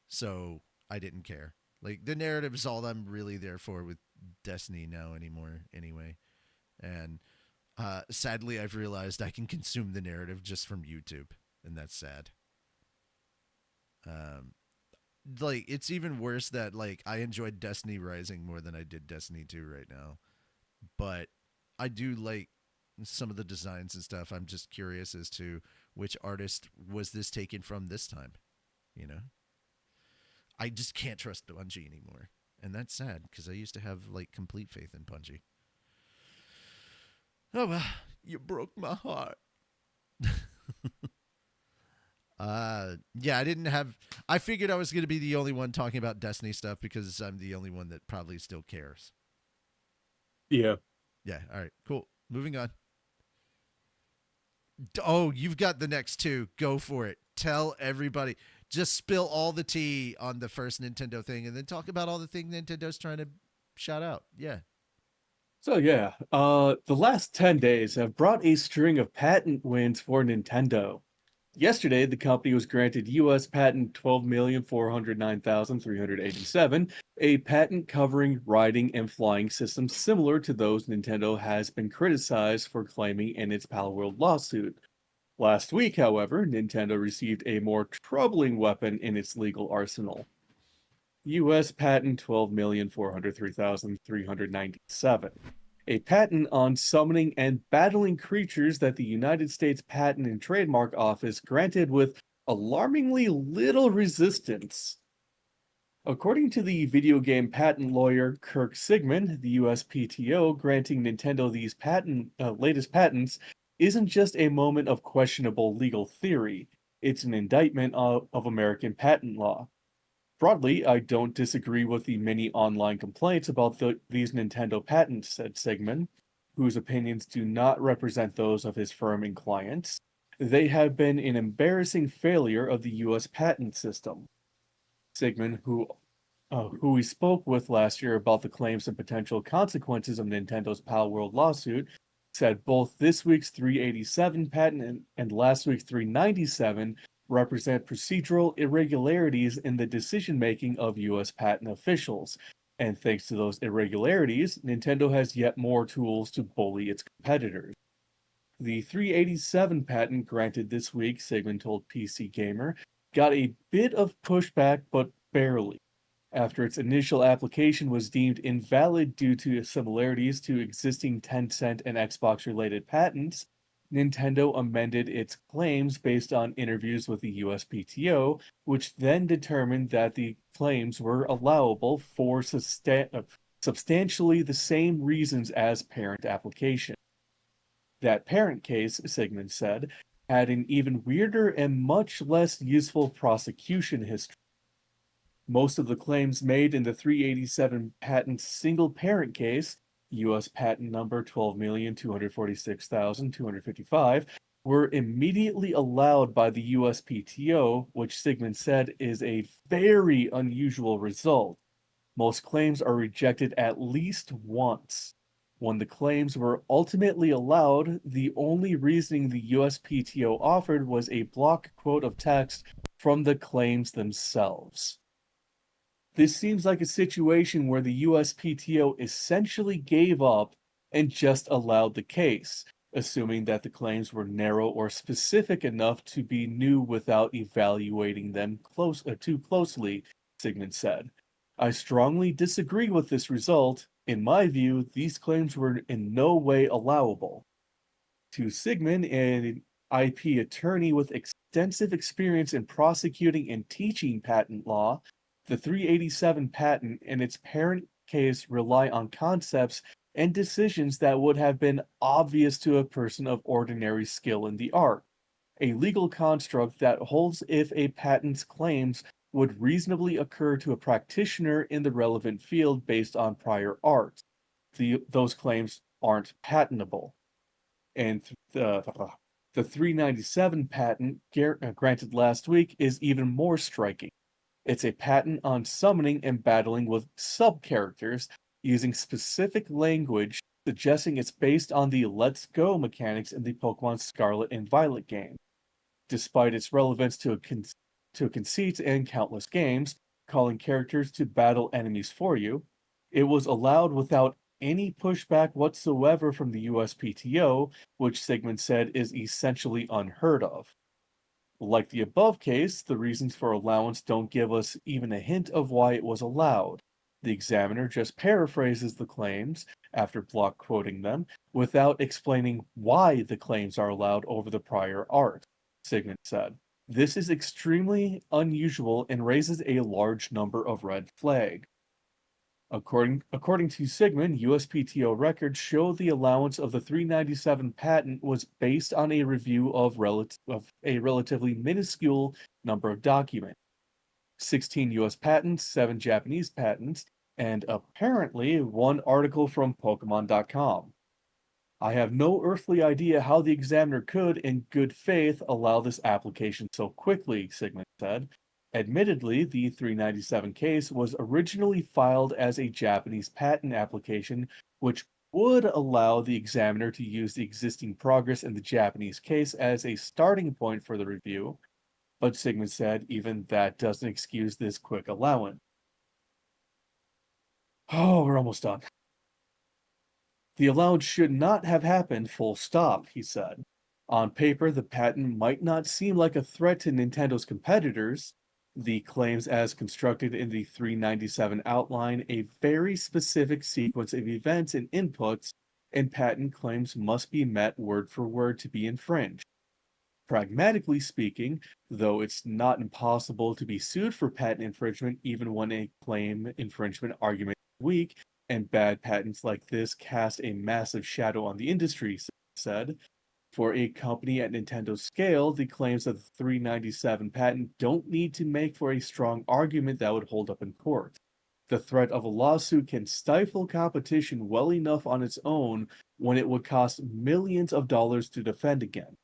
so I didn't care. Like the narrative is all I'm really there for with Destiny now anymore. Anyway, and sadly, I've realized I can consume the narrative just from YouTube, and that's sad. Um, like it's even worse that like I enjoyed Destiny Rising more than I did Destiny 2 right now. But I do like some of the designs and stuff. I'm just curious as to which artist was this taken from this time, you know? I just can't trust Bungie anymore. And that's sad because I used to have like complete faith in Bungie. Oh well, you broke my heart. Yeah, I didn't have. I figured I was going to be the only one talking about Destiny stuff because I'm the only one that probably still cares. Yeah. Yeah. All right. Cool. Moving on. Oh, you've got the next two. Go for it. Tell everybody. Just spill all the tea on the first Nintendo thing, and then talk about all the things Nintendo's trying to shout out. Yeah. So yeah, the last 10 days have brought a string of patent wins for Nintendo. Yesterday, the company was granted US patent 12,409,387, a patent covering riding and flying systems similar to those Nintendo has been criticized for claiming in its Palworld lawsuit. Last week, however, Nintendo received a more troubling weapon in its legal arsenal. US patent 12,403,397. A patent on summoning and battling creatures that the United States Patent and Trademark Office granted with alarmingly little resistance. According to the video game patent lawyer Kirk Sigmund, the USPTO granting Nintendo these latest patents isn't just a moment of questionable legal theory, it's an indictment of American patent law. Broadly, I don't disagree with the many online complaints about these Nintendo patents, said Sigmund, whose opinions do not represent those of his firm and clients. They have been an embarrassing failure of the US patent system. Sigmund, who we spoke with last year about the claims and potential consequences of Nintendo's Palworld lawsuit, said both this week's 387 patent and last week's 397 represent procedural irregularities in the decision-making of US patent officials. And thanks to those irregularities, Nintendo has yet more tools to bully its competitors. The 387 patent granted this week, Sigmund told PC Gamer, got a bit of pushback, but barely. After its initial application was deemed invalid due to similarities to existing Tencent and Xbox-related patents, Nintendo amended its claims based on interviews with the USPTO, which then determined that the claims were allowable for substantially the same reasons as parent application. That parent case, Sigmund said, had an even weirder and much less useful prosecution history. Most of the claims made in the 387 patent single parent case, US patent number 12,246,255, were immediately allowed by the USPTO, which Sigmund said is a very unusual result. Most claims are rejected at least once. When the claims were ultimately allowed, the only reasoning the USPTO offered was a block quote of text from the claims themselves. This seems like a situation where the USPTO essentially gave up and just allowed the case, assuming that the claims were narrow or specific enough to be new without evaluating them too closely, Sigmund said. I strongly disagree with this result. In my view, these claims were in no way allowable. To Sigmund, an IP attorney with extensive experience in prosecuting and teaching patent law, the 387 patent and its parent case rely on concepts and decisions that would have been obvious to a person of ordinary skill in the art, a legal construct that holds if a patent's claims would reasonably occur to a practitioner in the relevant field based on prior art. Those claims aren't patentable. And the 397 patent granted last week is even more striking. It's a patent on summoning and battling with sub-characters using specific language, suggesting it's based on the Let's Go mechanics in the Pokemon Scarlet and Violet game. Despite its relevance to a conceit in countless games, calling characters to battle enemies for you, it was allowed without any pushback whatsoever from the USPTO, which Sigmund said is essentially unheard of. Like the above case, the reasons for allowance don't give us even a hint of why it was allowed. The examiner just paraphrases the claims, after block quoting them, without explaining why the claims are allowed over the prior art, Sigmund said. This is extremely unusual and raises a large number of red flags. According to Sigmund, USPTO records show the allowance of the 397 patent was based on a review of a relatively minuscule number of documents. 16 US patents, 7 Japanese patents, and apparently 1 article from Pokemon.com. I have no earthly idea how the examiner could, in good faith, allow this application so quickly, Sigmund said. Admittedly, the 397 case was originally filed as a Japanese patent application, which would allow the examiner to use the existing progress in the Japanese case as a starting point for the review, but Sigmund said even that doesn't excuse this quick allowance. Oh, we're almost done. The allowance should not have happened, full stop, he said. On paper, the patent might not seem like a threat to Nintendo's competitors. The claims as constructed in the 397 outline a very specific sequence of events and inputs, and patent claims must be met word for word to be infringed. Pragmatically speaking, though it's not impossible to be sued for patent infringement even when a claim infringement argument is weak, and bad patents like this cast a massive shadow on the industry, said. For a company at Nintendo's scale, the claims of the 397 patent don't need to make for a strong argument that would hold up in court. The threat of a lawsuit can stifle competition well enough on its own when it would cost millions of dollars to defend again.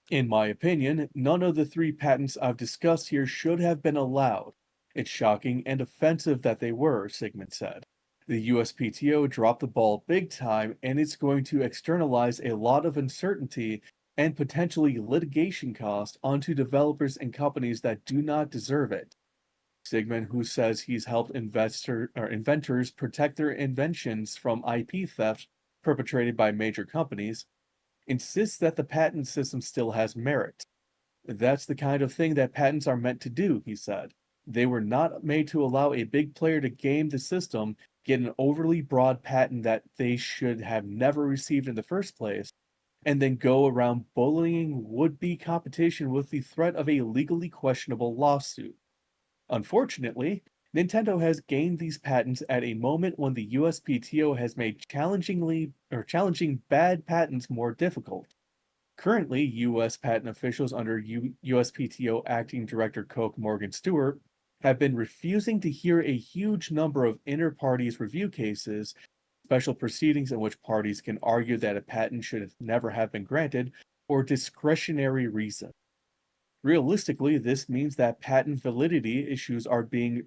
In my opinion, none of the 3 patents I've discussed here should have been allowed. It's shocking and offensive that they were, Sigmund said. The USPTO dropped the ball big time, and it's going to externalize a lot of uncertainty and potentially litigation costs onto developers and companies that do not deserve it. Sigmund, who says he's helped inventors protect their inventions from IP theft perpetrated by major companies, insists that the patent system still has merit. That's the kind of thing that patents are meant to do, he said. They were not made to allow a big player to game the system, get an overly broad patent that they should have never received in the first place, and then go around bullying would-be competition with the threat of a legally questionable lawsuit. Unfortunately, Nintendo has gained these patents at a moment when the USPTO has made challenging bad patents more difficult. Currently, U.S. patent officials under USPTO Acting Director Coke Morgan Stewart have been refusing to hear a huge number of inter-parties review cases, special proceedings in which parties can argue that a patent should never have been granted, or discretionary reason. Realistically, this means that patent validity issues are being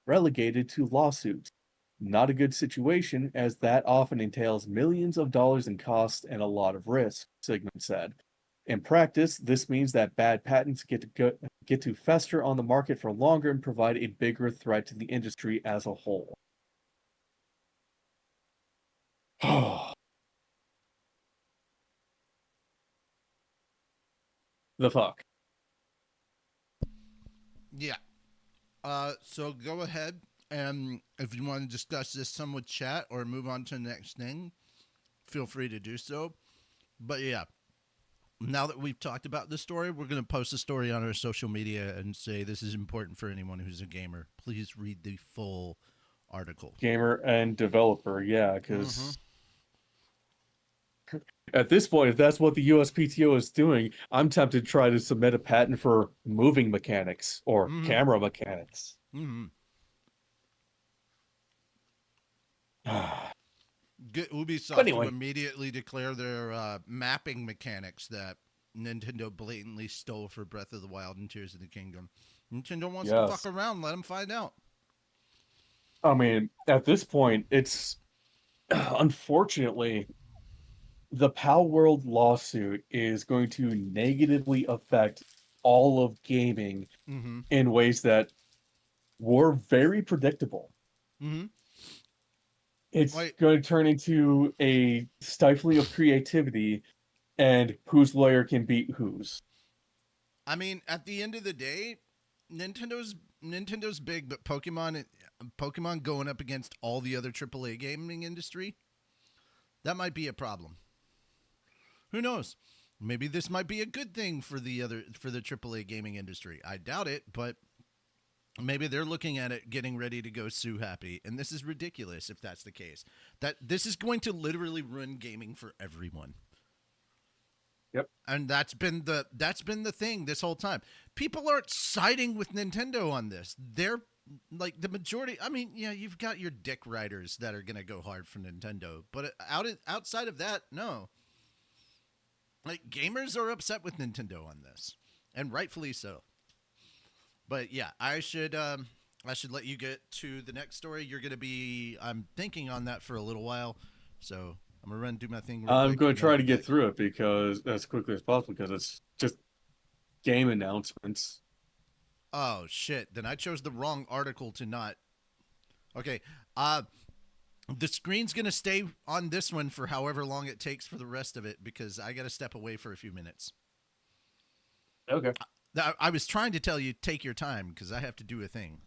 relegated to lawsuits. Not a good situation, as that often entails millions of dollars in costs and a lot of risk, Sigmund said. In practice, this means that bad patents get to fester on the market for longer and provide a bigger threat to the industry as a whole. The fuck? Yeah. So go ahead, and if you want to discuss this some with chat or move on to the next thing, feel free to do so. But yeah, now that we've talked about this story, we're going to post a story on our social media and say this is important for anyone who's a gamer. Please read the full article. Gamer and developer, yeah, because at this point, if that's what the USPTO is doing, I'm tempted to try to submit a patent for moving mechanics or camera mechanics. Get Ubisoft Anyway. to immediately declare their mapping mechanics that Nintendo blatantly stole for Breath of the Wild and Tears of the Kingdom. Nintendo wants to fuck around. Let them find out. I mean, at this point, it's unfortunately the Pal World lawsuit is going to negatively affect all of gaming in ways that were very predictable. It's going to turn into a stifling of creativity and whose lawyer can beat whose. I mean, at the end of the day, Nintendo's big, but Pokemon going up against all the other AAA gaming industry, that might be a problem. Who knows? Maybe this might be a good thing for the AAA gaming industry. I doubt it, but maybe they're looking at it, getting ready to go sue Happy, and this is ridiculous if that's the case. That this is going to literally ruin gaming for everyone. Yep. And that's been the thing this whole time. People aren't siding with Nintendo on this. They're like the majority. I mean, yeah, you've got your dick riders that are going to go hard for Nintendo, but outside of that, no. Like, gamers are upset with Nintendo on this, and rightfully so. But yeah, I should let you get to the next story. You're gonna be, I'm thinking on that for a little while, so I'm gonna run and do my thing. I'm going to try to get through it because as quickly as possible because it's just game announcements. Oh shit! Then I chose the wrong article to not. Okay, the screen's gonna stay on this one for however long it takes for the rest of it because I gotta step away for a few minutes. Okay. I was trying to tell you take your time because I have to do a thing.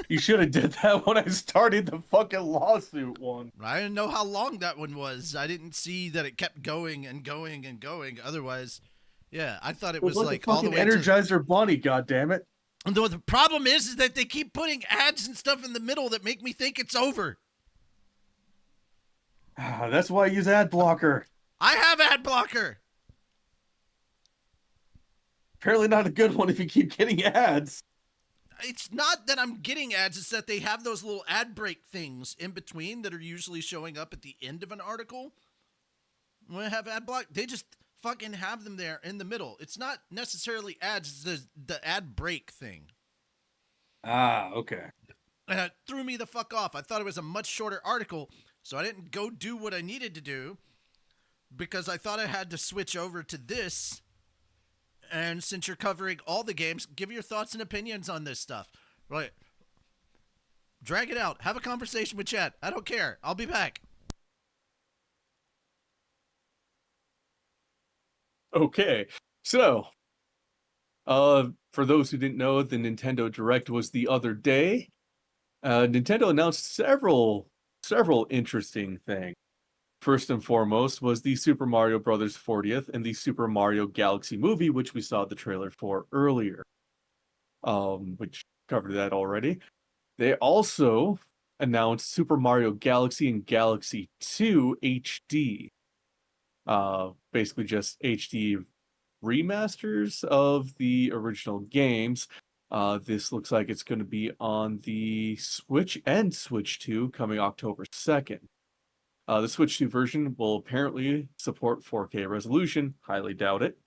You should have did that when I started the fucking lawsuit one. I didn't know how long that one was. I didn't see that it kept going and going and going. Otherwise, yeah, I thought it was like all the way Energizer Bunny, goddammit. And the problem is that they keep putting ads and stuff in the middle that make me think it's over. That's why I use ad blocker. I have ad blocker. Apparently not a good one if you keep getting ads. It's not that I'm getting ads, it's that they have those little ad break things in between that are usually showing up at the end of an article. When I have ad block, they just fucking have them there in the middle. It's not necessarily ads, it's the ad break thing. Ah, okay. And it threw me the fuck off. I thought it was a much shorter article, so I didn't go do what I needed to do because I thought I had to switch over to this. And since you're covering all the games, give your thoughts and opinions on this stuff. Right. Drag it out. Have a conversation with chat. I don't care. I'll be back. Okay. So, for those who didn't know, the Nintendo Direct was the other day. Nintendo announced several interesting things. First and foremost was the Super Mario Bros. 40th and the Super Mario Galaxy movie, which we saw the trailer for earlier, which covered that already. They also announced Super Mario Galaxy and Galaxy 2 HD. Basically just HD remasters of the original games. This looks like it's going to be on the Switch and Switch 2 coming October 2nd. The Switch 2 version will apparently support 4K resolution. Highly doubt it.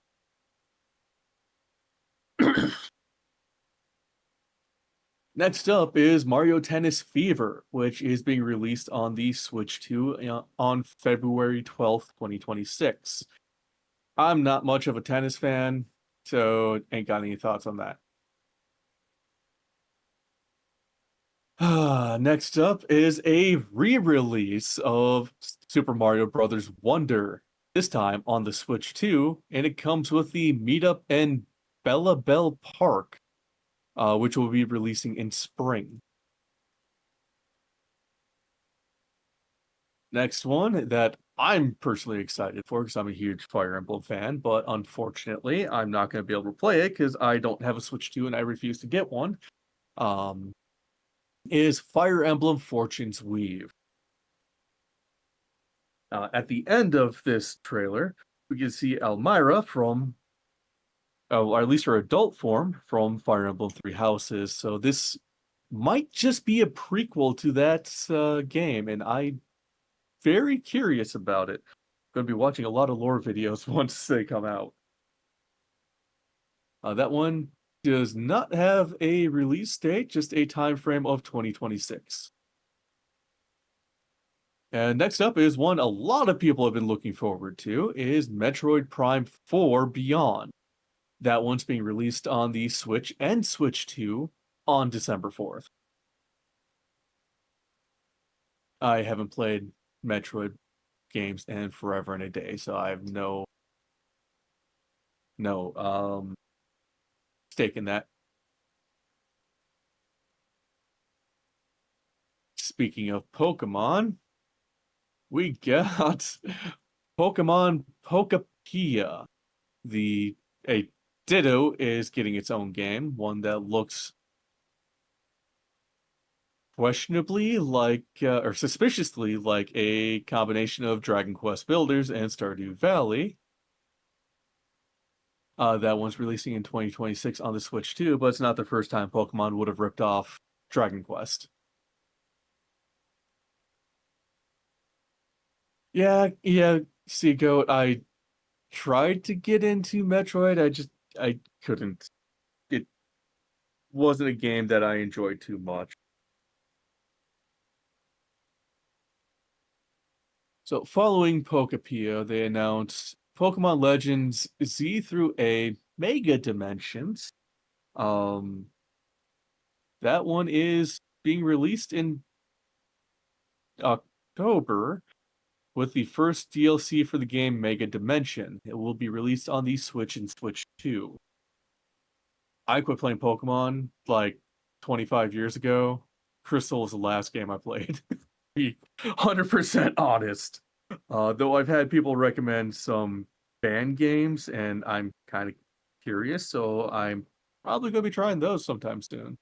Next up is Mario Tennis Fever, which is being released on the Switch 2 on February 12th, 2026. I'm not much of a tennis fan, so ain't got any thoughts on that. Next up is a re-release of Super Mario Bros. Wonder, this time on the Switch 2, and it comes with the Meetup and Bella Bell Park, which will be releasing in spring. Next one that I'm personally excited for because I'm a huge Fire Emblem fan, but unfortunately, I'm not going to be able to play it because I don't have a Switch 2 and I refuse to get one. Um, is Fire Emblem Fortune's Weave. At the end of this trailer, we can see Elmira from, or at least her adult form, from Fire Emblem Three Houses. So this might just be a prequel to that game, and I'm very curious about it. Going to be watching a lot of lore videos once they come out. That one does not have a release date, just a time frame of 2026. And next up is one a lot of people have been looking forward to, is Metroid Prime 4 Beyond. That one's being released on the Switch and Switch 2 on December 4th. I haven't played Metroid games in forever and a day, so I have no stake in that. Speaking of Pokemon, we got Pokemon Pokapia. A Ditto is getting its own game, one that looks questionably like, or suspiciously like a combination of Dragon Quest Builders and Stardew Valley. That one's releasing in 2026 on the Switch too, but it's not the first time Pokemon would have ripped off Dragon Quest. Yeah, see, Goat, I tried to get into Metroid, I couldn't. It wasn't a game that I enjoyed too much. So following Pokepia, they announced Pokemon Legends Z through A Mega Dimensions. That one is being released in October with the first DLC for the game Mega Dimension. It will be released on the Switch and Switch 2. I quit playing Pokemon like 25 years ago. Crystal was the last game I played. Be 100% honest. Though I've had people recommend some fan games, and I'm kind of curious, so I'm probably going to be trying those sometime soon.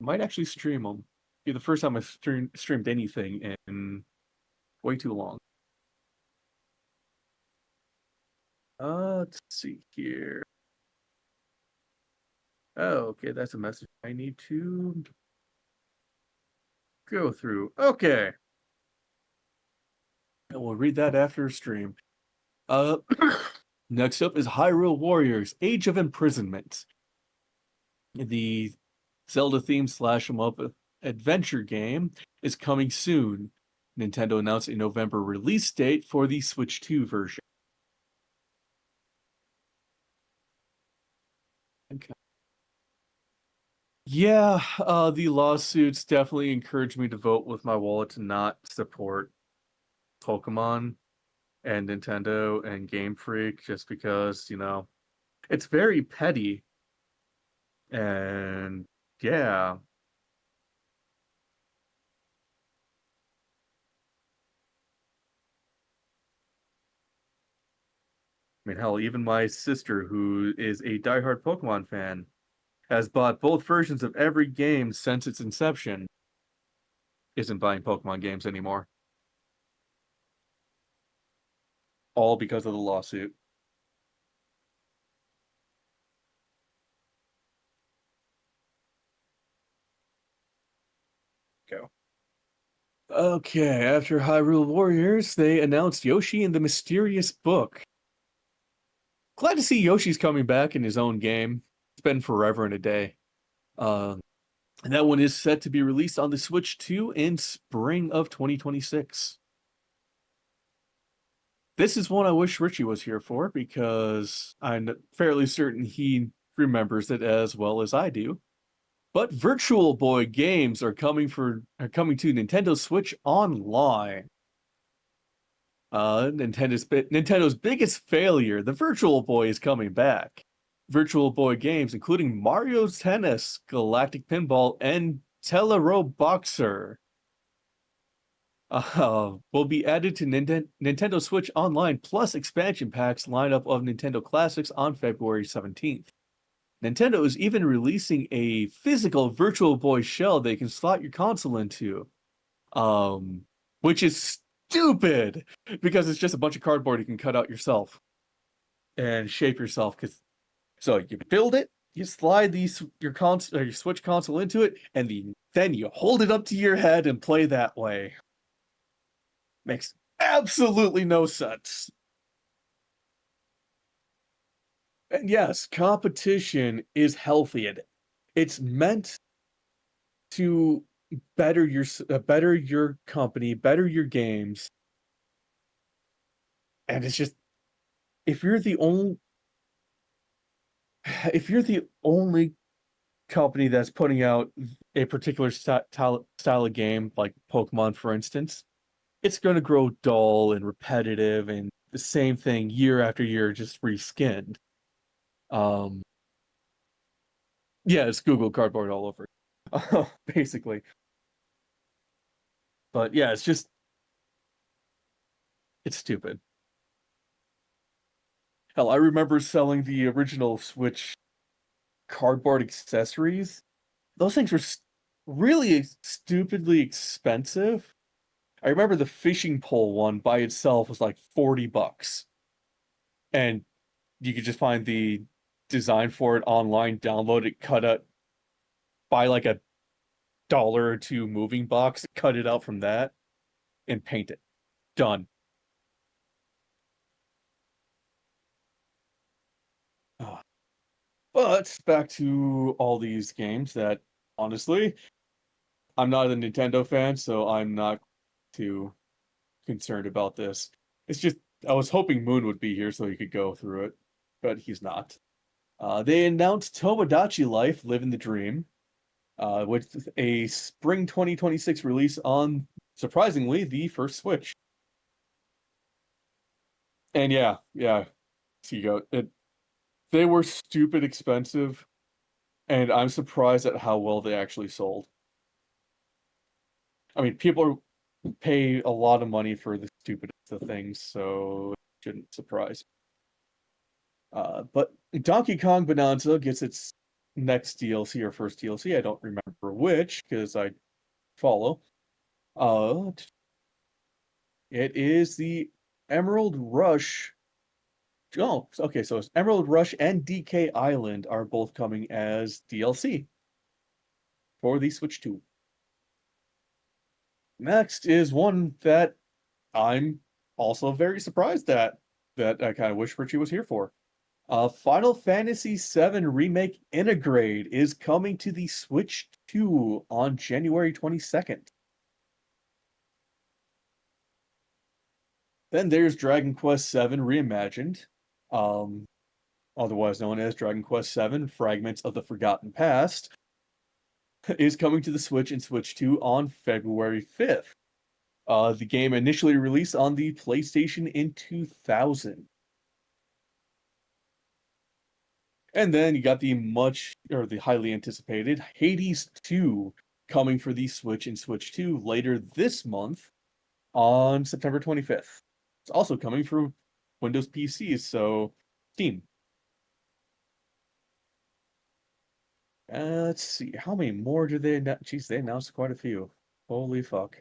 Might actually stream them. Be the first time I've streamed anything in way too long. Let's see here. Oh, okay, that's a message I need to go through. Okay. And we'll read that after stream. Next up is Hyrule Warriors: Age of Imprisonment. The Zelda-themed slash-em-up adventure game is coming soon. Nintendo announced a November release date for the Switch 2 version. Okay. Yeah, the lawsuits definitely encouraged me to vote with my wallet to not support Pokemon and Nintendo and Game Freak just because, it's very petty. And yeah. I mean, hell, even my sister, who is a diehard Pokemon fan, has bought both versions of every game since its inception, isn't buying Pokemon games anymore. All because of the lawsuit. Go. Okay, after Hyrule Warriors, they announced Yoshi and the Mysterious Book. Glad to see Yoshi's coming back in his own game. It's been forever and a day. And that one is set to be released on the Switch 2 in spring of 2026. This is one I wish Richie was here for because I'm fairly certain he remembers it as well as I do. But Virtual Boy games are coming to Nintendo Switch Online. Nintendo's biggest failure, the Virtual Boy, is coming back. Virtual Boy games, including Mario Tennis, Galactic Pinball, and Telero Boxer, will be added to Nintendo Switch Online plus expansion packs lineup of Nintendo Classics on February 17th. Nintendo is even releasing a physical Virtual Boy shell they can slot your console into, which is stupid because it's just a bunch of cardboard you can cut out yourself and shape yourself. So you build it, you slide your Switch console into it, and then you hold it up to your head and play that way. Makes absolutely no sense. And yes, competition is healthy. It's meant to better your company, better your games. And it's just if you're the only company that's putting out a particular style of game, like Pokemon, for instance, it's going to grow dull and repetitive and the same thing year after year, just reskinned. Yeah, it's Google Cardboard all over, basically. But yeah, it's stupid. Hell, I remember selling the original Switch cardboard accessories. Those things were really stupidly expensive. I remember the fishing pole one by itself was like $40. And you could just find the design for it online, download it, cut it, buy like a $1 or $2 moving box, cut it out from that, and paint it. Done. But back to all these games that, honestly, I'm not a Nintendo fan, so I'm not too concerned about this. It's just, I was hoping Moon would be here so he could go through it, but he's not. They announced Tomodachi Life, Living the Dream, with a spring 2026 release on, surprisingly, the first Switch. And yeah, so you go. They were stupid expensive, and I'm surprised at how well they actually sold. I mean, people pay a lot of money for the stupidest of things, so it shouldn't surprise. But Donkey Kong Bonanza gets its next DLC or first DLC. I don't remember which because I follow. It is the Emerald Rush. Oh, okay. So it's Emerald Rush and DK Island are both coming as DLC for the Switch 2. Next is one that I'm also very surprised at, that I kind of wish Richie was here for. Final Fantasy VII Remake Integrate is coming to the Switch 2 on January 22nd. Then there's Dragon Quest VII Reimagined, otherwise known as Dragon Quest VII Fragments of the Forgotten Past, is coming to the Switch and Switch 2 on February 5th. The game initially released on the PlayStation in 2000. And then you got the highly anticipated Hades 2 coming for the Switch and Switch 2 later this month on September 25th. It's also coming for Windows PCs, so Steam. Let's see, how many more do they announce? Jeez, they announced quite a few. Holy fuck.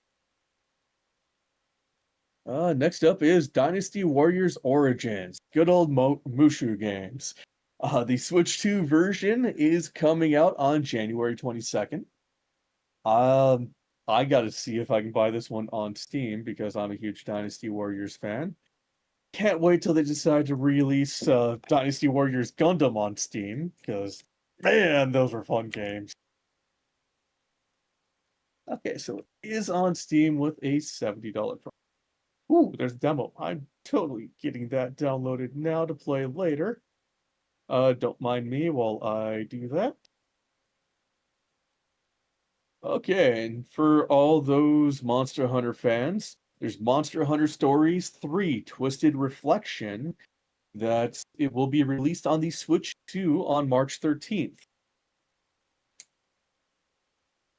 Next up is Dynasty Warriors Origins. Good old Mushu games. The Switch 2 version is coming out on January 22nd. I gotta see if I can buy this one on Steam because I'm a huge Dynasty Warriors fan. Can't wait till they decide to release Dynasty Warriors Gundam on Steam because, man, those were fun games. Okay, so it is on Steam with a $70 price. Ooh, there's a demo. I'm totally getting that downloaded now to play later. Don't mind me while I do that. Okay, and for all those Monster Hunter fans, there's Monster Hunter Stories 3 Twisted Reflection that it will be released on the Switch 2 on March 13th.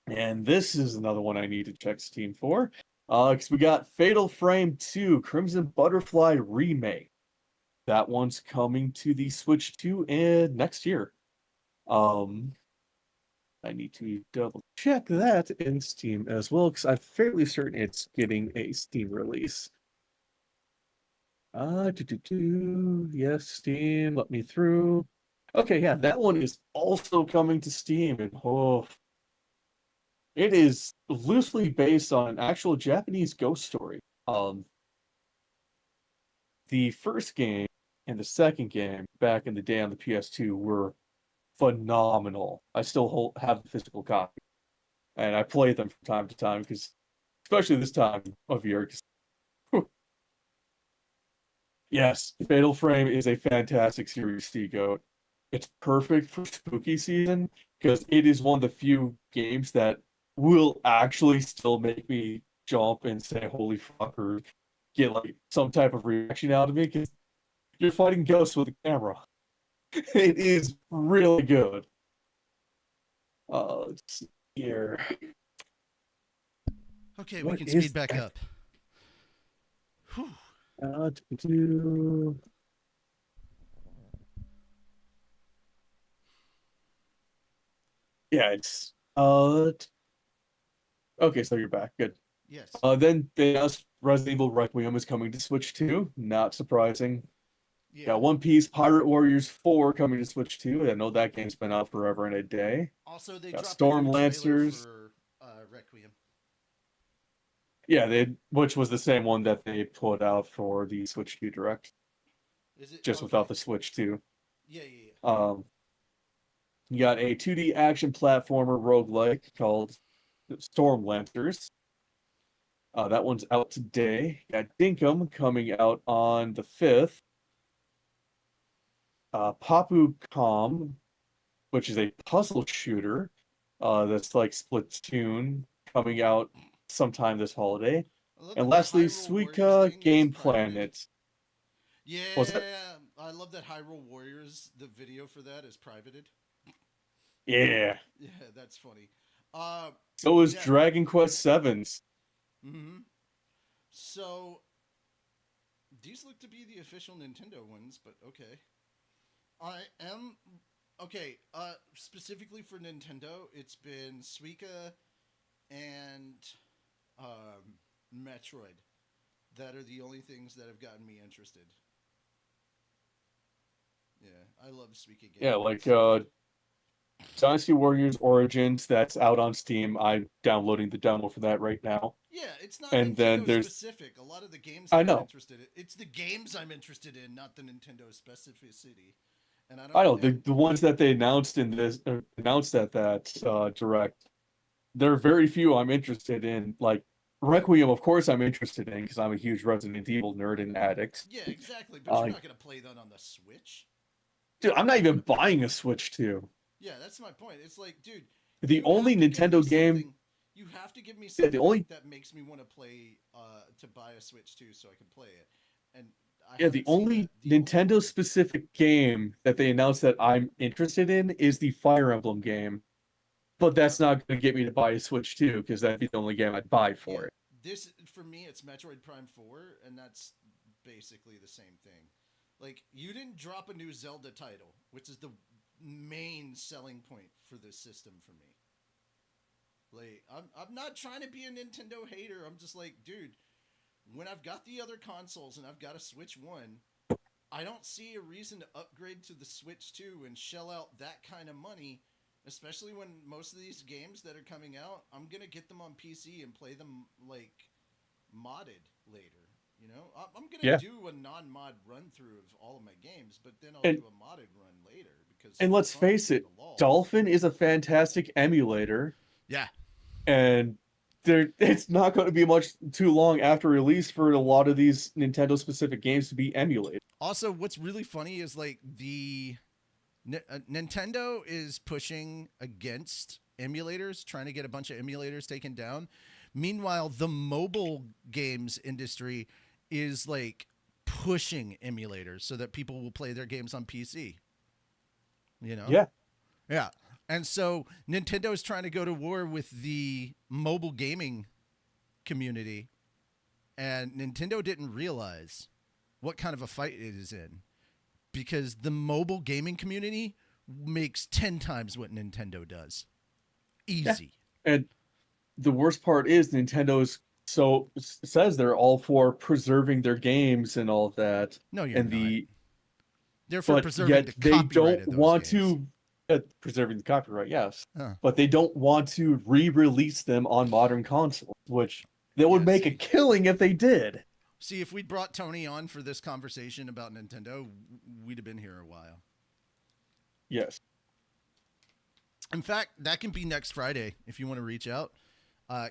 And this is another one I need to check Steam for. Because we got Fatal Frame 2 Crimson Butterfly Remake. That one's coming to the Switch 2 and next year. I need to double check that in Steam as well, because I'm fairly certain it's getting a Steam release. Yes, Steam, let me through. Okay, yeah, that one is also coming to Steam, and it is loosely based on an actual Japanese ghost story. The first game and the second game back in the day on the PS2 were phenomenal. I still have the physical copy, and I play them from time to time because, especially this time of year, yes, Fatal Frame is a fantastic series to go. It's perfect for spooky season because it is one of the few games that will actually still make me jump and say "holy fuck" or get like some type of reaction out of me because you're fighting ghosts with a camera. It is really good. Let's see here. Okay, What we can is speed back that? up. Whew. Yeah, it's okay, so you're back. Good. Yes. Then they announced Resident Evil Requiem is coming to Switch 2. Not surprising. Yeah. Got One Piece Pirate Warriors 4 coming to Switch 2. I know that game's been out forever and a day. Also, they Got dropped Storm a new Lancers. trailer for Requiem. Yeah, which was the same one that they put out for the Switch 2 Direct, Is it just okay. without the Switch 2. Yeah. You got a 2D action platformer roguelike called Storm Lancers. That one's out today. Got Dinkum coming out on the 5th. Papu Com, which is a puzzle shooter that's like Splatoon, coming out sometime this holiday. I love And that the lastly, Hyrule Warriors Suika thing is Game privated. Planet. Yeah, Was it? I love that Hyrule Warriors. The video for that is privated. Yeah. Yeah, that's funny. So is Yeah. Dragon Quest Sevens. So these look to be the official Nintendo ones, but okay. I am okay. Specifically for Nintendo, it's been Suika and Metroid that are the only things that have gotten me interested. Yeah, I love Suika games. Yeah, like Dynasty Warriors Origins, that's out on Steam. I'm downloading the demo for that right now. Yeah, it's not And then Nintendo there's specific. A lot of the games I I'm know. interested in. It's the games I'm interested in, not the Nintendo specificity. And I know the ones that they announced in this announced at that direct. There are very few I'm interested in. Like Requiem, of course, I'm interested in because I'm a huge Resident Evil nerd and addict. Yeah, exactly. But you're not gonna play that on the Switch. Dude, I'm not even buying a Switch 2. Yeah, that's my point. It's like, dude, The only Nintendo game. You have to give me Yeah, something the only. that makes me want to play to buy a Switch 2 so I can play it. And Yeah, the only Nintendo specific game that they announced that I'm interested in is the Fire Emblem game. But that's not going to get me to buy a Switch 2 because that'd be the only game I'd buy for it. This, for me, it's Metroid Prime 4, and that's basically the same thing. Like, you didn't drop a new Zelda title, which is the main selling point for this system for me. Like, I'm not trying to be a Nintendo hater. I'm just like, dude, when I've got the other consoles and I've got a Switch 1, I don't see a reason to upgrade to the Switch 2 and shell out that kind of money, especially when most of these games that are coming out, I'm going to get them on PC and play them, like, modded later. You know, I'm going to do a non-mod run-through of all of my games, but then I'll do a modded run later. And let's face it, Dolphin is a fantastic emulator. Yeah. And it's not going to be much too long after release for a lot of these Nintendo specific games to be emulated. Also, what's really funny is like Nintendo is pushing against emulators, trying to get a bunch of emulators taken down. Meanwhile, the mobile games industry is like pushing emulators so that people will play their games on PC. You know? Yeah. Yeah. And so Nintendo is trying to go to war with the mobile gaming community, and Nintendo didn't realize what kind of a fight it is in, because the mobile gaming community makes 10 times what Nintendo does. Easy. Yeah. And the worst part is says they're all for preserving their games and all of that. No, you're and not. They're for But preserving yet the they copyright don't of those want games. to preserving the copyright, yes. Huh. But they don't want to re-release them on modern consoles, which they would Yeah, make a see. killing if they did. See, if we'd brought Tony on for this conversation about Nintendo, we'd have been here a while. Yes. In fact, that can be next Friday if you want to reach out.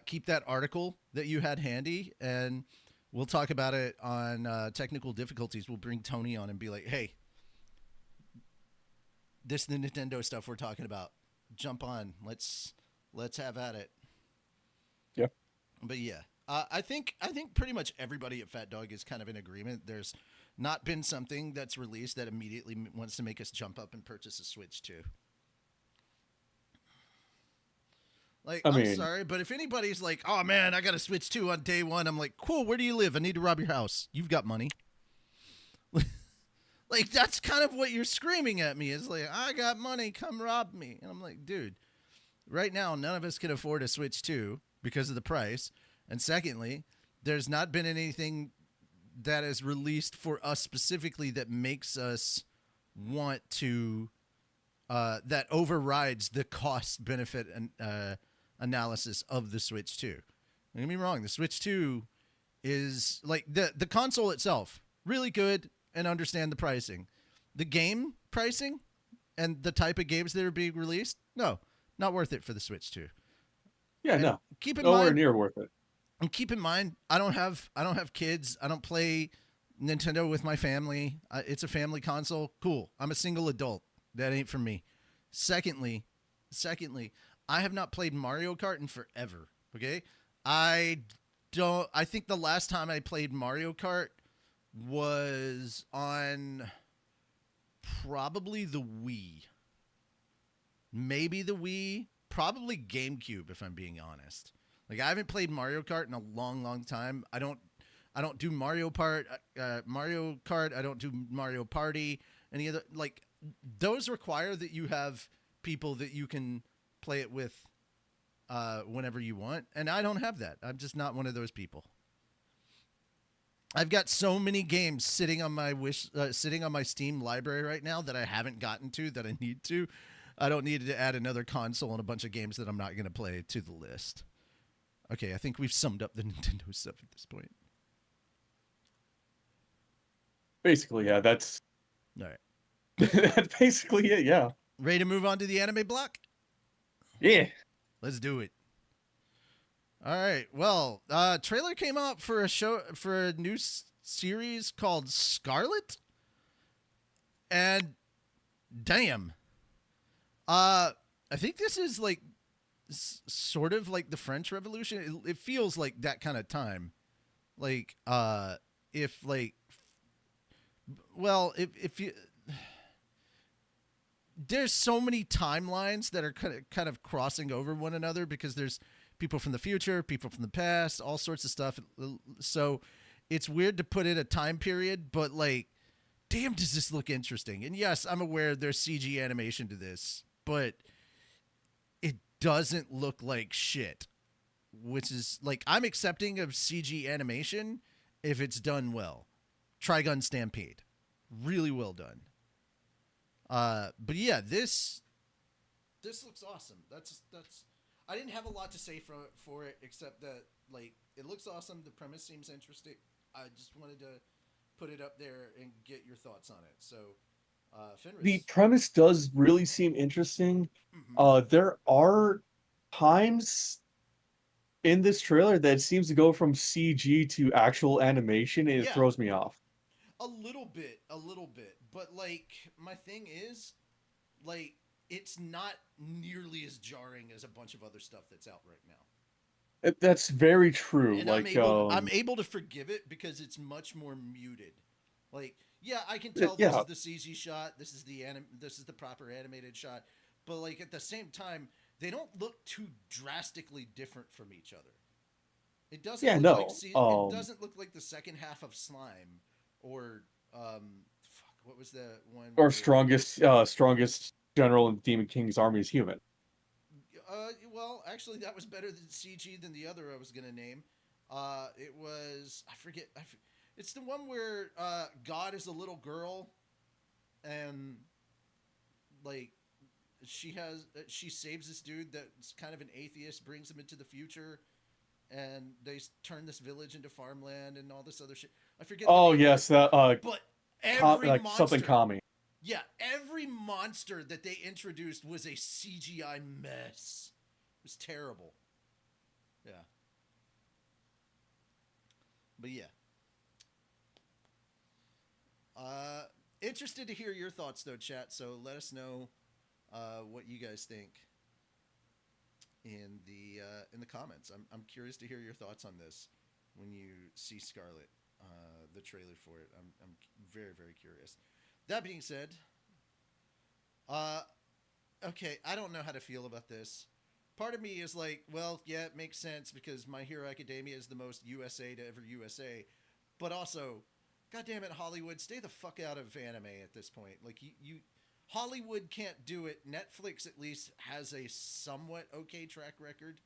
Keep that article that you had handy, and we'll talk about it on technical difficulties. We'll bring Tony on and be like, hey, this is the Nintendo stuff we're talking about. Jump on. Let's have at it. Yeah. But yeah, I think pretty much everybody at Fat Dog is kind of in agreement. There's not been something that's released that immediately wants to make us jump up and purchase a Switch 2. Like, I'm sorry, but if anybody's like, oh man, I got a Switch 2 on day one, I'm like, cool, where do you live? I need to rob your house. You've got money. Like, that's kind of what you're screaming at me. Is like, I got money, come rob me. And I'm like, dude, right now, none of us can afford a Switch 2 because of the price. And secondly, there's not been anything that is released for us specifically that makes us want to, that overrides the cost benefit and analysis of the Switch 2. Don't get me wrong, the Switch 2 is like the console itself, really good, and understand the pricing. The game pricing and the type of games that are being released, no, not worth it for the Switch 2. Yeah, and no. Keep in Nowhere mind, near worth it. And keep in mind, I don't have kids. I don't play Nintendo with my family. It's a family console. Cool. I'm a single adult. That ain't for me. Secondly, I have not played Mario Kart in forever. Okay, I think the last time I played Mario Kart was on probably the Wii. Maybe the Wii, probably GameCube if I'm being honest. Like, I haven't played Mario Kart in a long, long time. I don't do Mario Kart. I don't do Mario Party. Any other, like, those require that you have people that you can play it with whenever you want, and I don't have that. I'm just not one of those people. I've got so many games sitting on my Steam library right now that I haven't gotten to that I need to. I don't need to add another console and a bunch of games that I'm not going to play to the list. Okay, I think we've summed up the Nintendo stuff at this point. Basically, yeah, that's all right. That's basically it, yeah. Ready to move on to the anime block? Yeah. Let's do it. All right. Well, trailer came out for a new series called Scarlet. And damn. I think this is like sort of like the French Revolution. It feels like that kind of time. Like if you there's so many timelines that are kind of crossing over one another because there's people from the future, people from the past, all sorts of stuff. So it's weird to put in a time period, but like, damn, does this look interesting? And yes, I'm aware there's CG animation to this, but it doesn't look like shit, which is like, I'm accepting of CG animation if it's done well. Trigun Stampede, really well done. But yeah, this looks awesome. That's I didn't have a lot to say for it except that like it looks awesome. The premise seems interesting. I just wanted to put it up there and get your thoughts on it. So, Fenris. The premise does really seem interesting. Mm-hmm. There are times in this trailer that seems to go from CG to actual animation, and it Yeah, throws me off. a little bit, a little bit. But like, my thing is, like, it's not nearly as jarring as a bunch of other stuff that's out right now. That's very true. And Like, I'm able to forgive it because it's much more muted. Like, yeah, I can tell this yeah, is the CG shot, this is the proper animated shot, but like at the same time, they don't look too drastically different from each other. It doesn't yeah, look like no. it doesn't look like the second half of Slime or fuck, what was the one Or where strongest general in Demon King's army is human. well, actually, that was better than CG than the other I was gonna name. It was I forget. It's the one where God is a little girl, and like she saves this dude that's kind of an atheist, brings him into the future, and they turn this village into farmland and all this other shit. I forget the Oh name of yes, it, but every like something monster, Kami. yeah, every monster that they introduced was a CGI mess. It was terrible. Yeah. But yeah. Uh Interested to hear your thoughts though, chat, so let us know what you guys think in the comments. I'm curious to hear your thoughts on this when you see Scarlet, the trailer for it. I'm very, very curious. That being said, uh okay, I don't know how to feel about this. Part of me is like, well, yeah, it makes sense because My Hero Academia is the most USA to ever USA. But also, God damn it, Hollywood, stay the fuck out of anime at this point. Like you Hollywood can't do it. Netflix at least has a somewhat okay track record.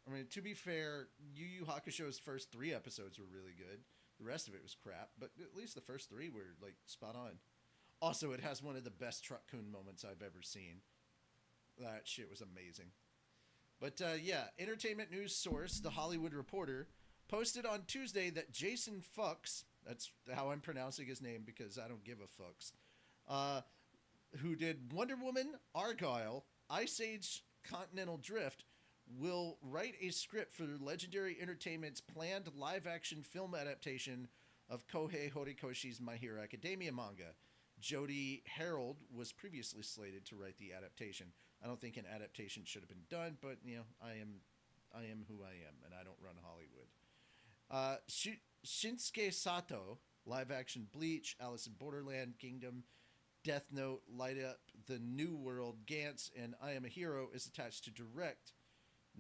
I mean, to be fair, Yu Yu Hakusho's first 3 episodes were really good. The rest of it was crap, but at least the first 3 were like spot on. Also, it has one of the best Truck-kun moments I've ever seen. That shit was amazing. But yeah, entertainment news source, The Hollywood Reporter, posted on Tuesday that Jason Fuchs, that's how I'm pronouncing his name because I don't give a fucks, uh, who did Wonder Woman, Argyle, Ice Age Continental Drift, will write a script for Legendary Entertainment's planned live action film adaptation of Kohei Horikoshi's My Hero Academia manga. Jody Harold was previously slated to write the adaptation. I don't think an adaptation should have been done, but you know, I am who I am, and I don't run Hollywood. Shinsuke Sato, live action Bleach, Alice in Borderland, Kingdom, Death Note, Light Up the New World, Gantz, and I Am a Hero is attached to direct.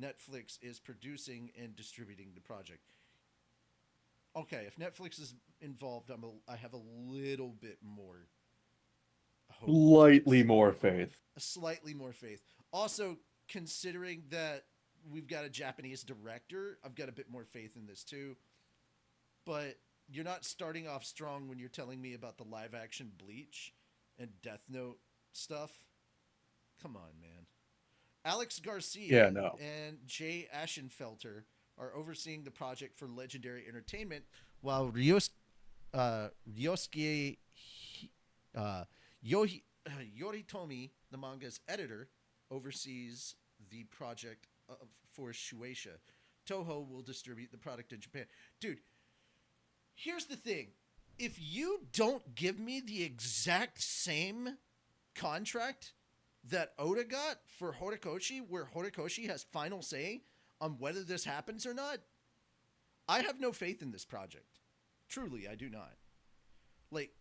Netflix is producing and distributing the project. Okay, if Netflix is involved, I have a little bit more hope. Slightly more faith. Slightly more faith. Also, considering that we've got a Japanese director, I've got a bit more faith in this too. But you're not starting off strong when you're telling me about the live action Bleach and Death Note stuff. Come on, man. Alex Yeah, Garcia no. and Jay Ashenfelter are overseeing the project for Legendary Entertainment, while Ryosuke Yoritomi, the manga's editor, oversees the project for Shueisha. Toho will distribute the product in Japan. Dude, here's the thing. If you don't give me the exact same contract that Oda got for Horikoshi, where Horikoshi has final say on whether this happens or not, I have no faith in this project. Truly, I do not. Like,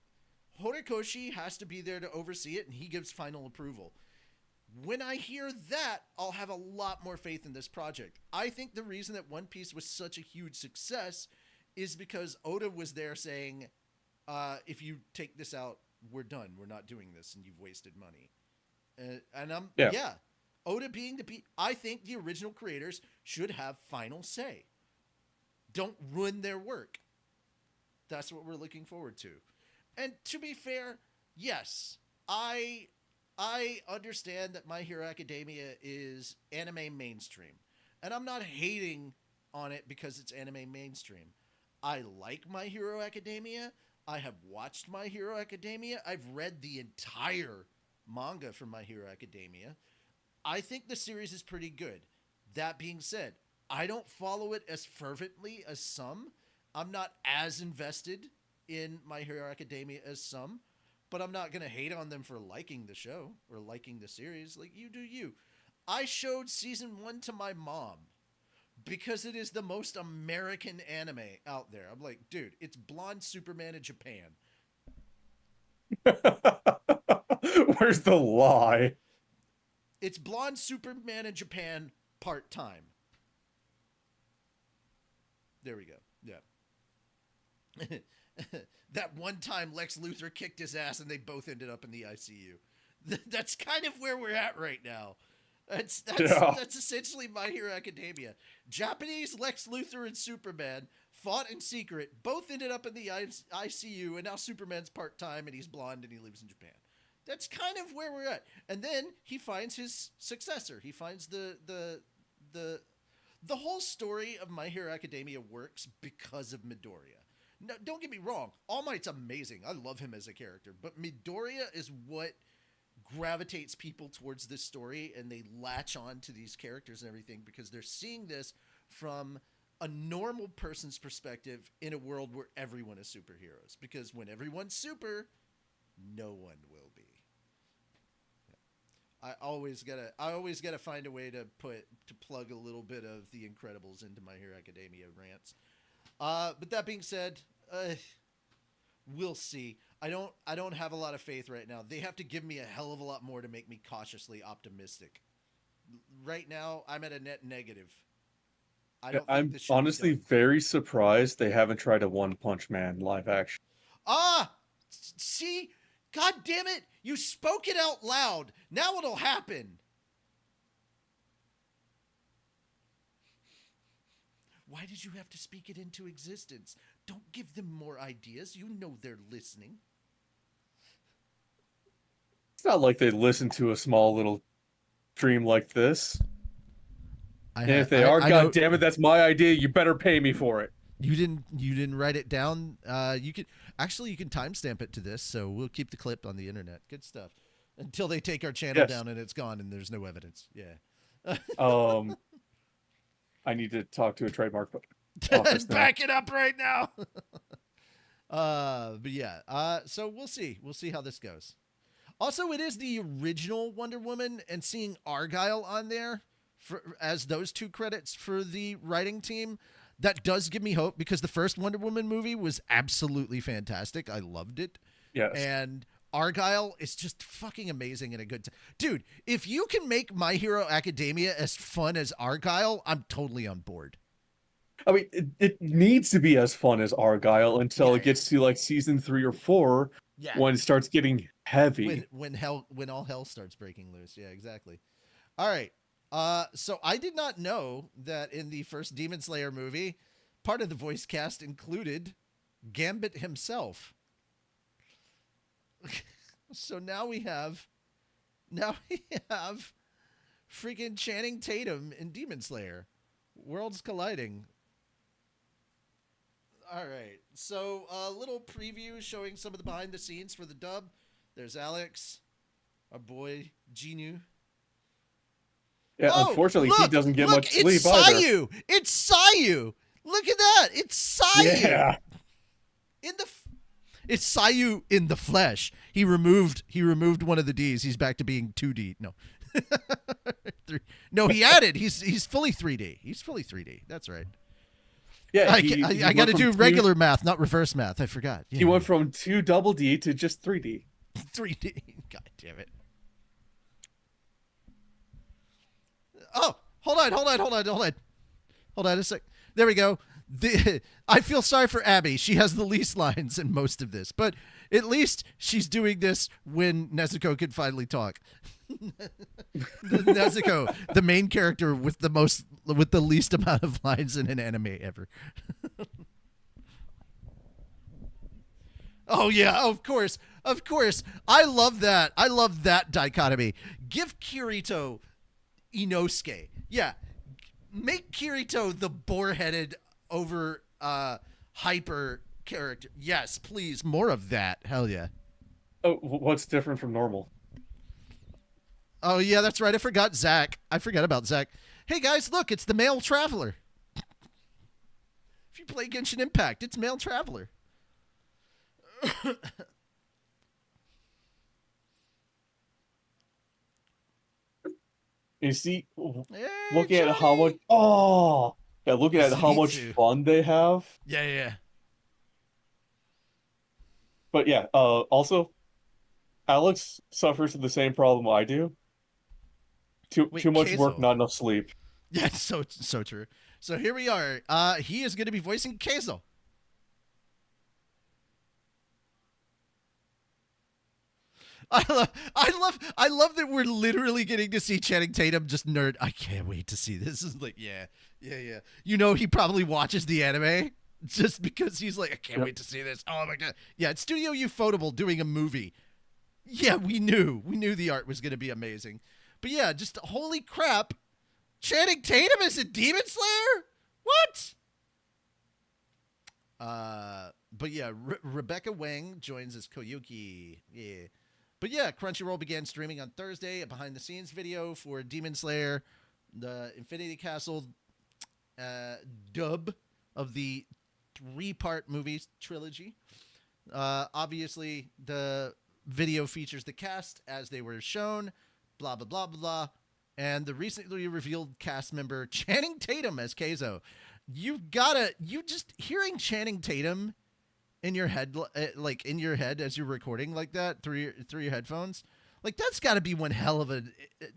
Horikoshi has to be there to oversee it, and he gives final approval. When I hear that, I'll have a lot more faith in this project. I think the reason that One Piece was such a huge success is because Oda was there saying, if you take this out, we're done. We're not doing this, and you've wasted money. And yeah, Oda being I think the original creators should have final say. Don't ruin their work. That's what we're looking forward to. And to be fair, yes, I understand that My Hero Academia is anime mainstream. And I'm not hating on it because it's anime mainstream. I like My Hero Academia. I have watched My Hero Academia. I've read the entire manga from My Hero Academia. I think the series is pretty good. That being said, I don't follow it as fervently as some. I'm not as invested in My Hero Academia as some, but I'm not going to hate on them for liking the show or liking the series. Like, you do you. I showed season 1 to my mom because it is the most American anime out there. I'm like, dude, it's blonde Superman in Japan. Where's the lie? It's blonde Superman in Japan part-time. There we go. Yeah. That one time Lex Luthor kicked his ass and they both ended up in the ICU. That's kind of where we're at right now. That's essentially My Hero Academia. Japanese Lex Luthor and Superman fought in secret, both ended up in the ICU, and now Superman's part-time and he's blonde and he lives in Japan. That's kind of where we're at. And then he finds his successor. He finds the whole story of My Hero Academia works because of Midoriya. No, don't get me wrong. All Might's amazing. I love him as a character. But Midoriya is what gravitates people towards this story, and they latch on to these characters and everything because they're seeing this from a normal person's perspective in a world where everyone is superheroes. Because when everyone's super, no one will be. I always gotta find a way to plug a little bit of The Incredibles into My Hero Academia rants. But that being said, we'll see. I don't have a lot of faith right now. They have to give me a hell of a lot more to make me cautiously optimistic. Right now, I'm at a net negative. I'm honestly very surprised they haven't tried a One Punch Man live action. See? God damn it! You spoke it out loud. Now it'll happen. Why did you have to speak it into existence? Don't give them more ideas. You know they're listening. It's not like they listen to a small little stream like this. And if they are, God damn it, that's my idea. You better pay me for it. You didn't write it down. You can timestamp it to this, so we'll keep the clip on the internet. Good stuff. Until they take our channel down and it's gone and there's no evidence. Yeah. I need to talk to a trademark office now. Back it up right now. But yeah. So we'll see. We'll see how this goes. Also, it is the original Wonder Woman, and seeing Argyle on there as those two credits for the writing team, that does give me hope because the first Wonder Woman movie was absolutely fantastic. I loved it. Yes. And Argyle is just fucking amazing and a good time. Dude, if you can make My Hero Academia as fun as Argyle, I'm totally on board. I mean, it needs to be as fun as Argyle until it gets to like season 3 or 4 when it starts getting heavy. When all hell starts breaking loose. Yeah, exactly. All right. So I did not know that in the first Demon Slayer movie, part of the voice cast included Gambit himself. So now we have freaking Channing Tatum in Demon Slayer. Worlds colliding. All right. So a little preview showing some of the behind the scenes for the dub. There's Alex, our boy Genu. Yeah, unfortunately, he doesn't get much sleep it's either. Sayu. It's Sayu. Look at that. It's Sayu. Yeah. It's Sayu in the flesh. He removed one of the D's. He's back to being 2D. No. No, he added. He's fully 3D. He's fully 3D. That's right. Yeah, I got to do regular math, not reverse math. I forgot. Yeah. He went from 2 double D to just 3D. 3D. God damn it. Oh, hold on a sec. There we go. I feel sorry for Abby. She has the least lines in most of this, but at least she's doing this when Nezuko can finally talk. Nezuko, the main character with the least amount of lines in an anime ever. Oh yeah, of course. I love that. I love that dichotomy. Give Kirito Inosuke. Yeah. Make Kirito the boar-headed over hyper character. Yes, please. More of that. Hell yeah. Oh, what's different from normal? Oh yeah, that's right. I forgot Zach. I forgot about Zach. Hey guys, look, it's the male traveler. If you play Genshin Impact, it's Male Traveler. You see, Hey, looking at how Johnny! much yeah, looking at how much Zenitsu. fun they have. Yeah, yeah. But yeah, also Alex suffers from the same problem I do. Too Wait, much work, Keizo. not enough sleep. Yeah, it's so true. So here we are. He is going to be voicing Keizo. I love that we're literally getting to see Channing Tatum just nerd. I can't wait to see this. Is like, yeah. You know, he probably watches the anime just because he's like, I can't wait to see this. Oh my god. Yeah, it's Studio Ufotable doing a movie. Yeah, we knew the art was going to be amazing. But yeah, just holy crap. Channing Tatum is a Demon Slayer? What? But yeah, Rebecca Wang joins as Koyuki. Yeah. But yeah, Crunchyroll began streaming on Thursday a behind-the-scenes video for Demon Slayer, the Infinity Castle dub of the 3-part movie trilogy. Obviously, the video features the cast as they were shown, blah, blah, blah, blah, and the recently revealed cast member Channing Tatum as Keizo. You just hearing Channing Tatum in your head, like in your head as you're recording like that through your headphones, like that's got to be one hell of a,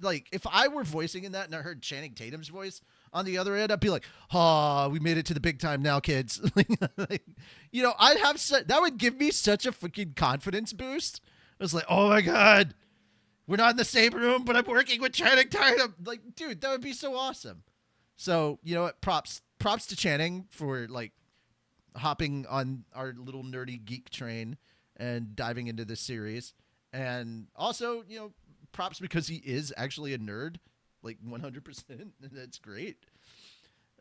like if I were voicing in that and I heard Channing Tatum's voice on the other end, I'd be like, oh, we made it to the big time now, kids. Like, you know, I'd have that would give me such a freaking confidence boost. I was like, oh my god, we're not in the same room, but I'm working with Channing Tatum. Like, dude, that would be so awesome. So you know what, props to Channing for like hopping on our little nerdy geek train and diving into this series. And also, you know, props because he is actually a nerd, like 100%. That's great.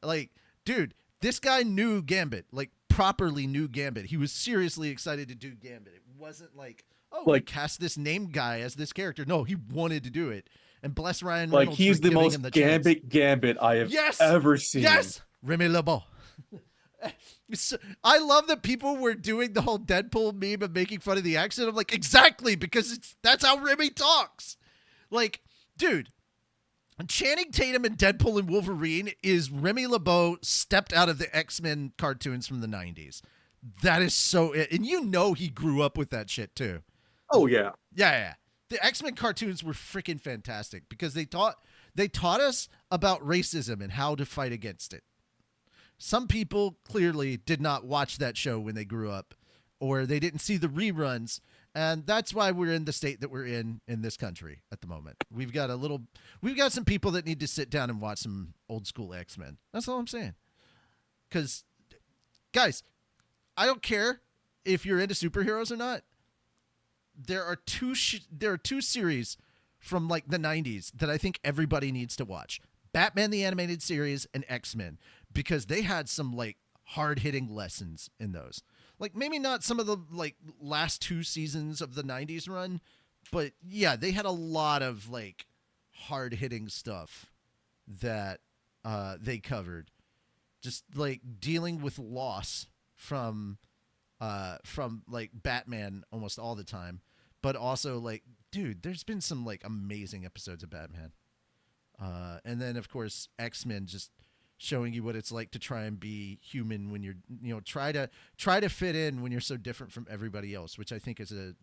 Like, dude, this guy knew Gambit, like properly knew Gambit. He was seriously excited to do Gambit. It wasn't like, oh, we Like cast this name guy as this character. No, he wanted to do it. And bless Ryan like Reynolds he's for the giving most him the chance. Gambit I have Yes! ever seen. Yes! Remy LeBeau. I love that people were doing the whole Deadpool meme of making fun of the accent. I'm like, exactly, because that's how Remy talks. Like, dude, Channing Tatum and Deadpool and Wolverine is Remy LeBeau stepped out of the X-Men cartoons from the 90s. That is so it. And you know he grew up with that shit too. Oh yeah. Yeah. The X-Men cartoons were freaking fantastic because they taught us about racism and how to fight against it. Some people clearly did not watch that show when they grew up, or they didn't see the reruns, and that's why we're in the state that we're in this country at the moment. We've got some people that need to sit down and watch some old school X-Men. That's all I'm saying. Because, guys, I don't care if you're into superheroes or not. There are two series from like the 90s that I think everybody needs to watch. Batman the Animated Series and X-Men, because they had some like hard-hitting lessons in those. Like maybe not some of the like last 2 seasons of the 90s run, but yeah, they had a lot of like hard-hitting stuff that they covered. Just like dealing with loss from like Batman almost all the time, but also like, dude, there's been some like amazing episodes of Batman. And then of course X-Men, just showing you what it's like to try and be human when you're, you know, try to fit in when you're so different from everybody else, which I think is a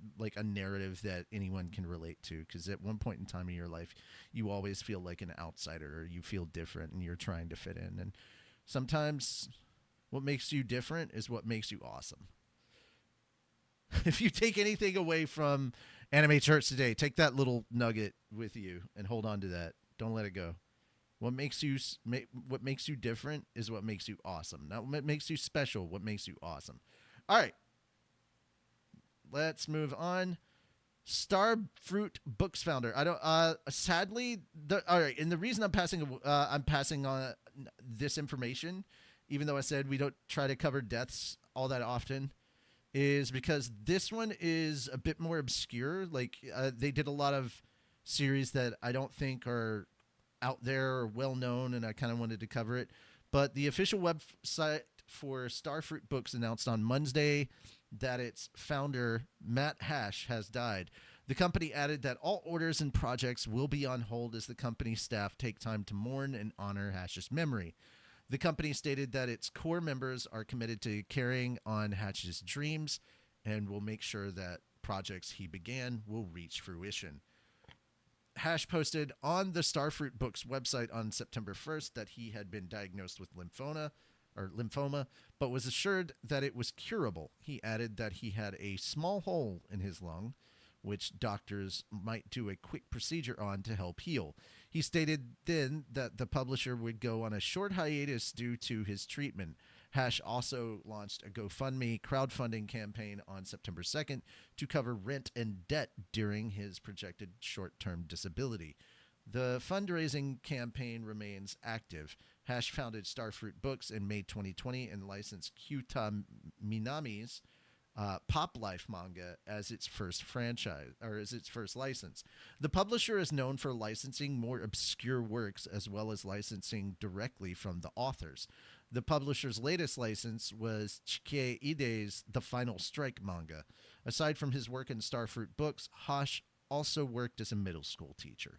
narrative that anyone can relate to, because at one point in time in your life you always feel like an outsider, or you feel different and you're trying to fit in, and sometimes what makes you different is what makes you awesome. If you take anything away from Anime Church today, take that little nugget with you and hold on to that. Don't let it go. What makes you different is what makes you awesome. Not what makes you special, what makes you awesome. All right. Let's move on. Starfruit Books founder. I don't sadly all right, and the reason I'm passing on this information, even though I said we don't try to cover deaths all that often, is because this one is a bit more obscure. Like they did a lot of series that I don't think are out there or well known, and I kind of wanted to cover it. But the official website for Starfruit Books announced on Monday that its founder, Matt Hash, has died. The company added that all orders and projects will be on hold as the company's staff take time to mourn and honor Hash's memory. The company stated that its core members are committed to carrying on Hash's dreams and will make sure that projects he began will reach fruition. Hash posted on the Starfruit Books website on September 1st that he had been diagnosed with lymphoma, but was assured that it was curable. He added that he had a small hole in his lung, which doctors might do a quick procedure on to help heal. He stated then that the publisher would go on a short hiatus due to his treatment. Hash also launched a GoFundMe crowdfunding campaign on September 2nd to cover rent and debt during his projected short-term disability. The fundraising campaign remains active. Hash founded Starfruit Books in May 2020 and licensed Kyuta Minami's Pop Life manga as its first franchise, or as its first license. The publisher is known for licensing more obscure works as well as licensing directly from the authors. The publisher's latest license was Chike Ide's The Final Strike manga. Aside from his work in Starfruit Books, Hash also worked as a middle school teacher.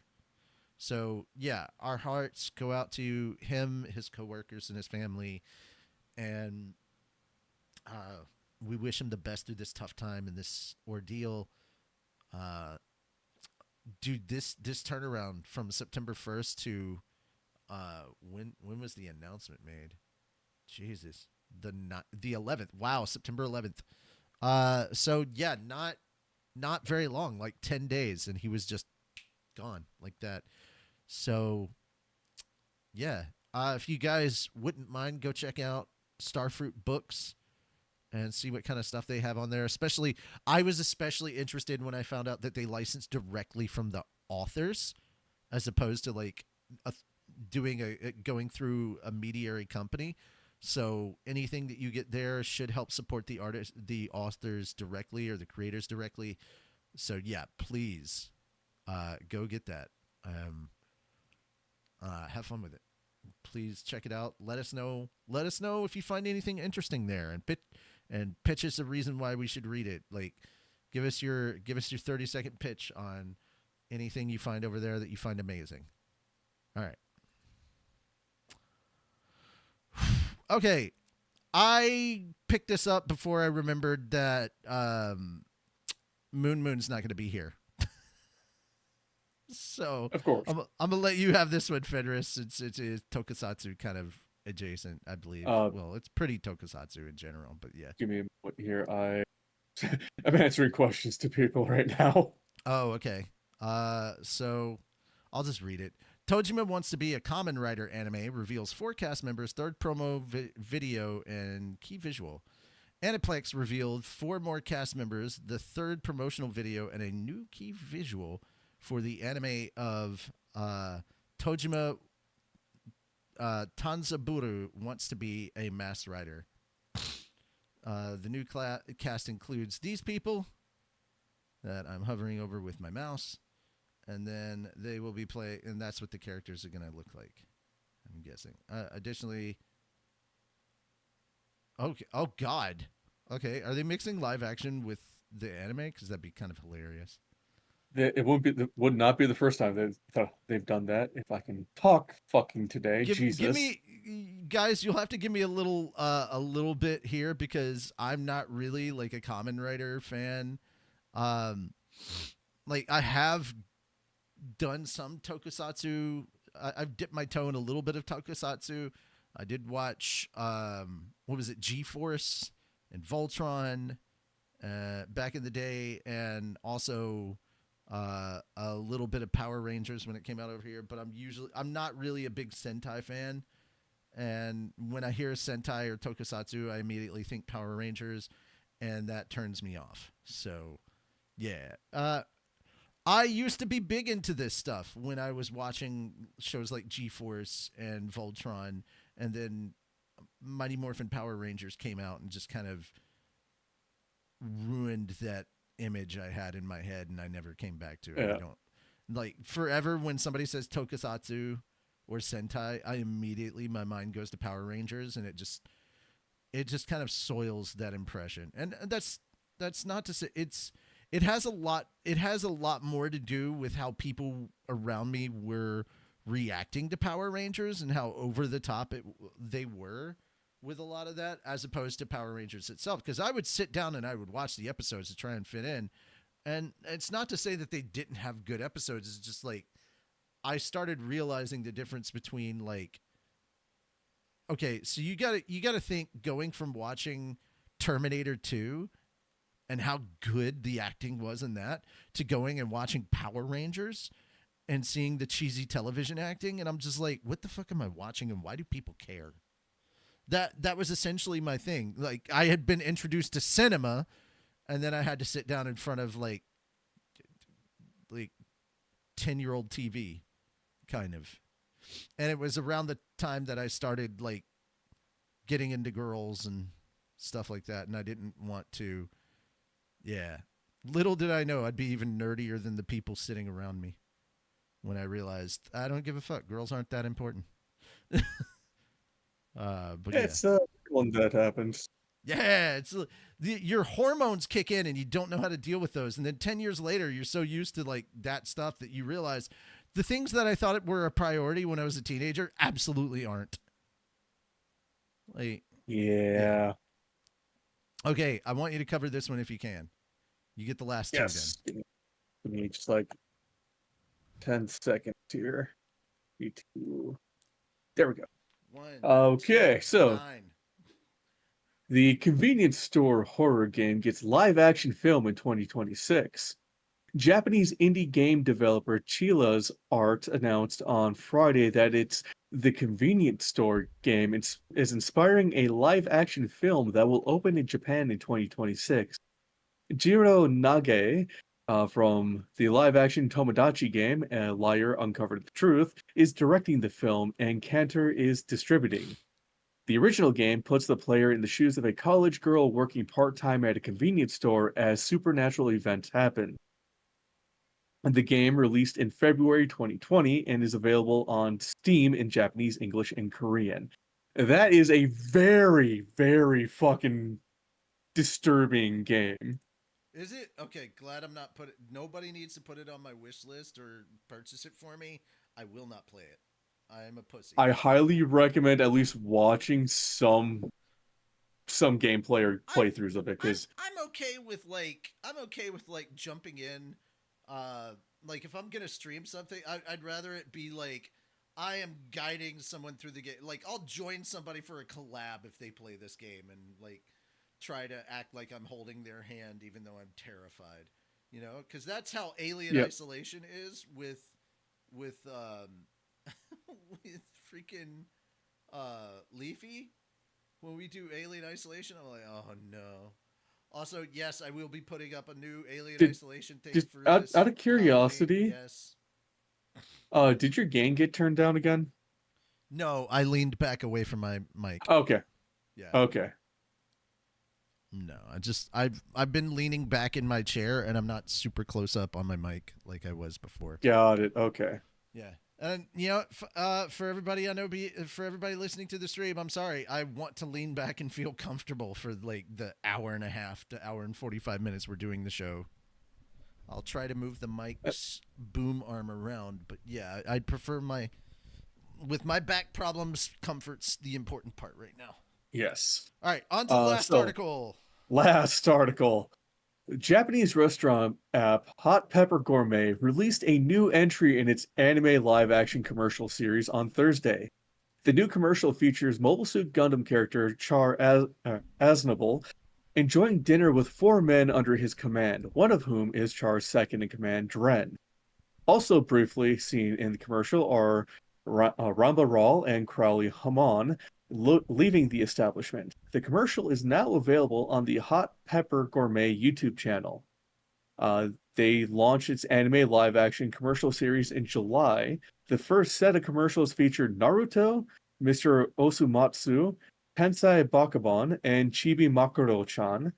So, yeah, our hearts go out to him, his coworkers, and his family, and we wish him the best through this tough time and this ordeal. Dude, this turnaround from September 1st to when was the announcement made? Jesus, the 11th. Wow, September 11th. So yeah, not very long, like 10 days, and he was just gone like that. So yeah, if you guys wouldn't mind, go check out Starfruit Books and see what kind of stuff they have on there. Especially, I was especially interested when I found out that they licensed directly from the authors, as opposed to like going through a mediary company. So anything that you get there should help support the authors directly, or the creators directly. So yeah, please go get that. Have fun with it. Please check it out. Let us know. Let us know if you find anything interesting there, and pitch us a reason why we should read it. Like, give us your 30-second pitch on anything you find over there that you find amazing. All right. Okay, I picked this up before I remembered that Moon's not going to be here. So Of course. I'm going to let you have this one, Fenris, since it is tokusatsu kind of adjacent, I believe. Well, it's pretty tokusatsu in general, but yeah. Give me a moment here. I'm answering questions to people right now. Oh, okay. So I'll just read it. Tojima Wants to Be a Kamen Rider anime reveals 4 cast members, third promo video, and key visual. Aniplex revealed 4 more cast members, the third promotional video, and a new key visual for the anime of Tojima Tanzaburu Wants to Be a Masked Rider. The new cast includes these people that I'm hovering over with my mouse. And then they will be and that's what the characters are going to look like, I'm guessing. Additionally, okay. Oh God. Okay, are they mixing live action with the anime? Because that'd be kind of hilarious. It would not be the first time they've done that. If I can talk fucking today, Jesus. Give me, guys. You'll have to give me a little bit here, because I'm not really like a Kamen Rider fan. Like, I have done some tokusatsu. I've dipped my toe in a little bit of tokusatsu. I did watch what was it, G-Force and Voltron back in the day, and also a little bit of Power Rangers when it came out over here. But I'm not really a big Sentai fan, and when I hear Sentai or tokusatsu, I immediately think Power Rangers, and that turns me off. So yeah. I used to be big into this stuff when I was watching shows like G-Force and Voltron, and then Mighty Morphin Power Rangers came out and just kind of ruined that image I had in my head, and I never came back to it. Yeah. I don't, like, forever when somebody says tokusatsu or Sentai, my mind goes to Power Rangers, and it just, it just kind of soils that impression. And that's not to say it has a lot more to do with how people around me were reacting to Power Rangers and how over the top they were with a lot of that, as opposed to Power Rangers itself. Because I would sit down and I would watch the episodes to try and fit in, and it's not to say that they didn't have good episodes. It's just like I started realizing the difference between, like, okay, so you gotta think, going from watching Terminator 2 and how good the acting was in that, to going and watching Power Rangers and seeing the cheesy television acting, and I'm just like, what the fuck am I watching, and why do people care? That was essentially my thing. Like, I had been introduced to cinema, and then I had to sit down in front of like 10-year-old TV, kind of. And it was around the time that I started like getting into girls and stuff like that, and I didn't want to. Yeah, little did I know I'd be even nerdier than the people sitting around me when I realized I don't give a fuck. Girls aren't that important. But yeah. It's when that happens. Yeah, your hormones kick in and you don't know how to deal with those, and then 10 years later you're so used to like that stuff that you realize the things that I thought were a priority when I was a teenager absolutely aren't. Like, Yeah. okay, I want you to cover this one if you can. You get the last Yes. two then. Give me just like 10 seconds here. Me2. There we go. Okay, so 9. the convenience store horror game gets live action film in 2026. Japanese indie game developer Chila's Art announced on Friday that its The Convenience Store game is inspiring a live action film that will open in Japan in 2026. Jiro Nage, from the live action Tomodachi game, Liar Uncovered the Truth, is directing the film, and Cantor is distributing. The original game puts the player in the shoes of a college girl working part-time at a convenience store as supernatural events happen. The game released in February 2020 and is available on Steam in Japanese, English, and Korean. That is a very, very fucking disturbing game. Is it? Okay, glad I'm not nobody needs to put it on my wish list or purchase it for me. I will not play it. I am a pussy. I highly recommend at least watching some gameplay or playthroughs of it, because I'm okay with like jumping in. Like if I'm gonna stream something, I'd rather it be like I am guiding someone through the game. Like I'll join somebody for a collab if they play this game and like try to act like I'm holding their hand even though I'm terrified. You know, because that's how Alien Isolation is with with freaking Leafy. When we do Alien Isolation, I'm like, oh no. Also, yes, I will be putting up a new Alien Isolation thing for this. Out of curiosity, yes. Did your gain get turned down again? No, I leaned back away from my mic. Okay. Yeah. Okay. No, I've been leaning back in my chair and I'm not super close up on my mic like I was before. Got it. Okay. Yeah. And you know, for everybody for everybody listening to the stream, I'm sorry. I want to lean back and feel comfortable for like the hour and a half to hour and 45 minutes we're doing the show. I'll try to move the mic's boom arm around, but yeah, I'd prefer with my back problems, comfort's the important part right now. Yes. All right, on to the last article. Last article. Japanese restaurant app Hot Pepper Gourmet released a new entry in its anime live-action commercial series on Thursday. The new commercial features Mobile Suit Gundam character Char Aznable enjoying dinner with 4 men under his command, one of whom is Char's second-in-command, Dren. Also briefly seen in the commercial are Ramba Ral and Crowley Haman leaving the establishment. The commercial is now available on the Hot Pepper Gourmet YouTube channel. They launched its anime live-action commercial series in July. The first set of commercials featured Naruto, Mr. Osumatsu, Tensai Bakabon, and Chibi Makuro-chan.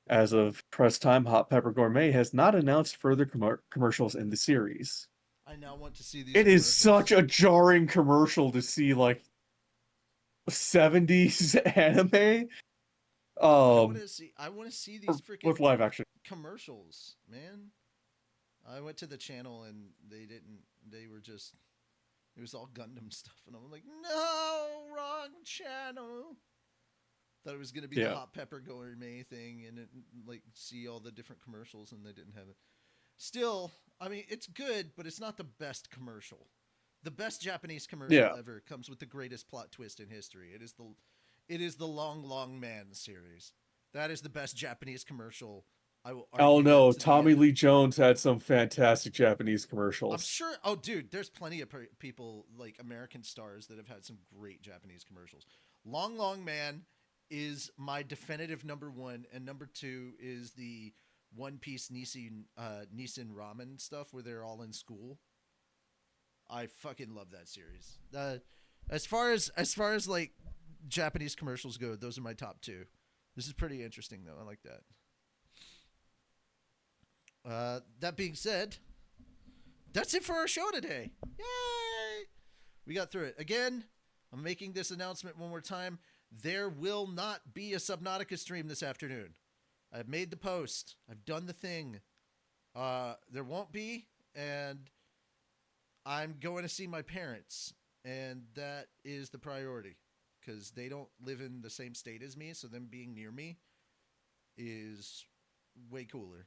As of press time, Hot Pepper Gourmet has not announced further commercials in the series. I now want to see these. It is such a jarring commercial to see, like, 70s anime Um, I want to see these freaking with live action. commercials, man. I went to the channel and they were just, it was all Gundam stuff. And I'm like, no, wrong channel. Thought it was going to be the Yeah. hot pepper gourmet thing and like see all the different commercials and they didn't have it. Still, I mean, it's good, but it's not the best commercial. The best Japanese commercial Yeah. ever comes with the greatest plot twist in history. It is the Long Long Man series. That is the best Japanese commercial. I will argue Oh that no, to the Tommy end. Lee Jones had some fantastic Japanese I'm commercials. sure. Oh, dude, there's plenty of people like American stars that have had some great Japanese commercials. Long Long Man is my definitive number one, and number two is the One Piece Nissan Ramen stuff where they're all in school. I fucking love that series. As far as like Japanese commercials go, those are my top two. This is pretty interesting though. I like that. That being said, that's it for our show today. Yay! We got through it. Again, I'm making this announcement one more time. There will not be a Subnautica stream this afternoon. I've made the post. I've done the thing. There won't be, and I'm going to see my parents, and that is the priority because they don't live in the same state as me, so them being near me is way cooler.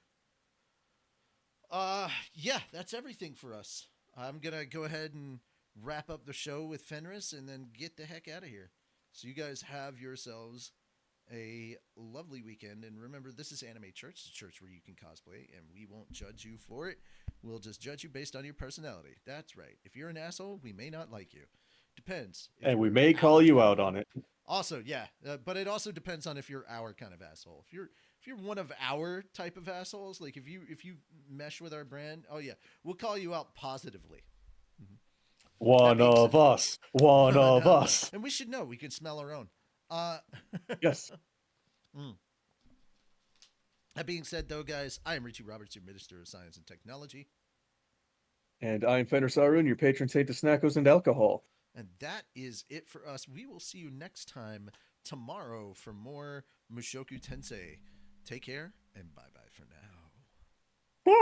Yeah, that's everything for us. I'm gonna go ahead and wrap up the show with Fenris and then get the heck out of here. So you guys have yourselves a lovely weekend, and remember, this is Anime Church, the church where you can cosplay, and we won't judge you for it. We'll just judge you based on your personality. That's right. If you're an asshole, we may not like you. Depends. If And we you're may call our you kind out of- on it. Also, yeah, but it also depends on if you're our kind of asshole. If you're one of our type of assholes, like if you mesh with our brand, oh yeah, we'll call you out positively. One being of said- us. One of No, us. and we should know. We can smell our own. Uh, Yes. that being said, though, guys, I am Richie Roberts, your Minister of Science and Technology, And I'm Fender Sarun, your patron saint of snackos and alcohol. and that is it for us. We will see you next time tomorrow for more Mushoku Tensei. Take care and bye bye for now.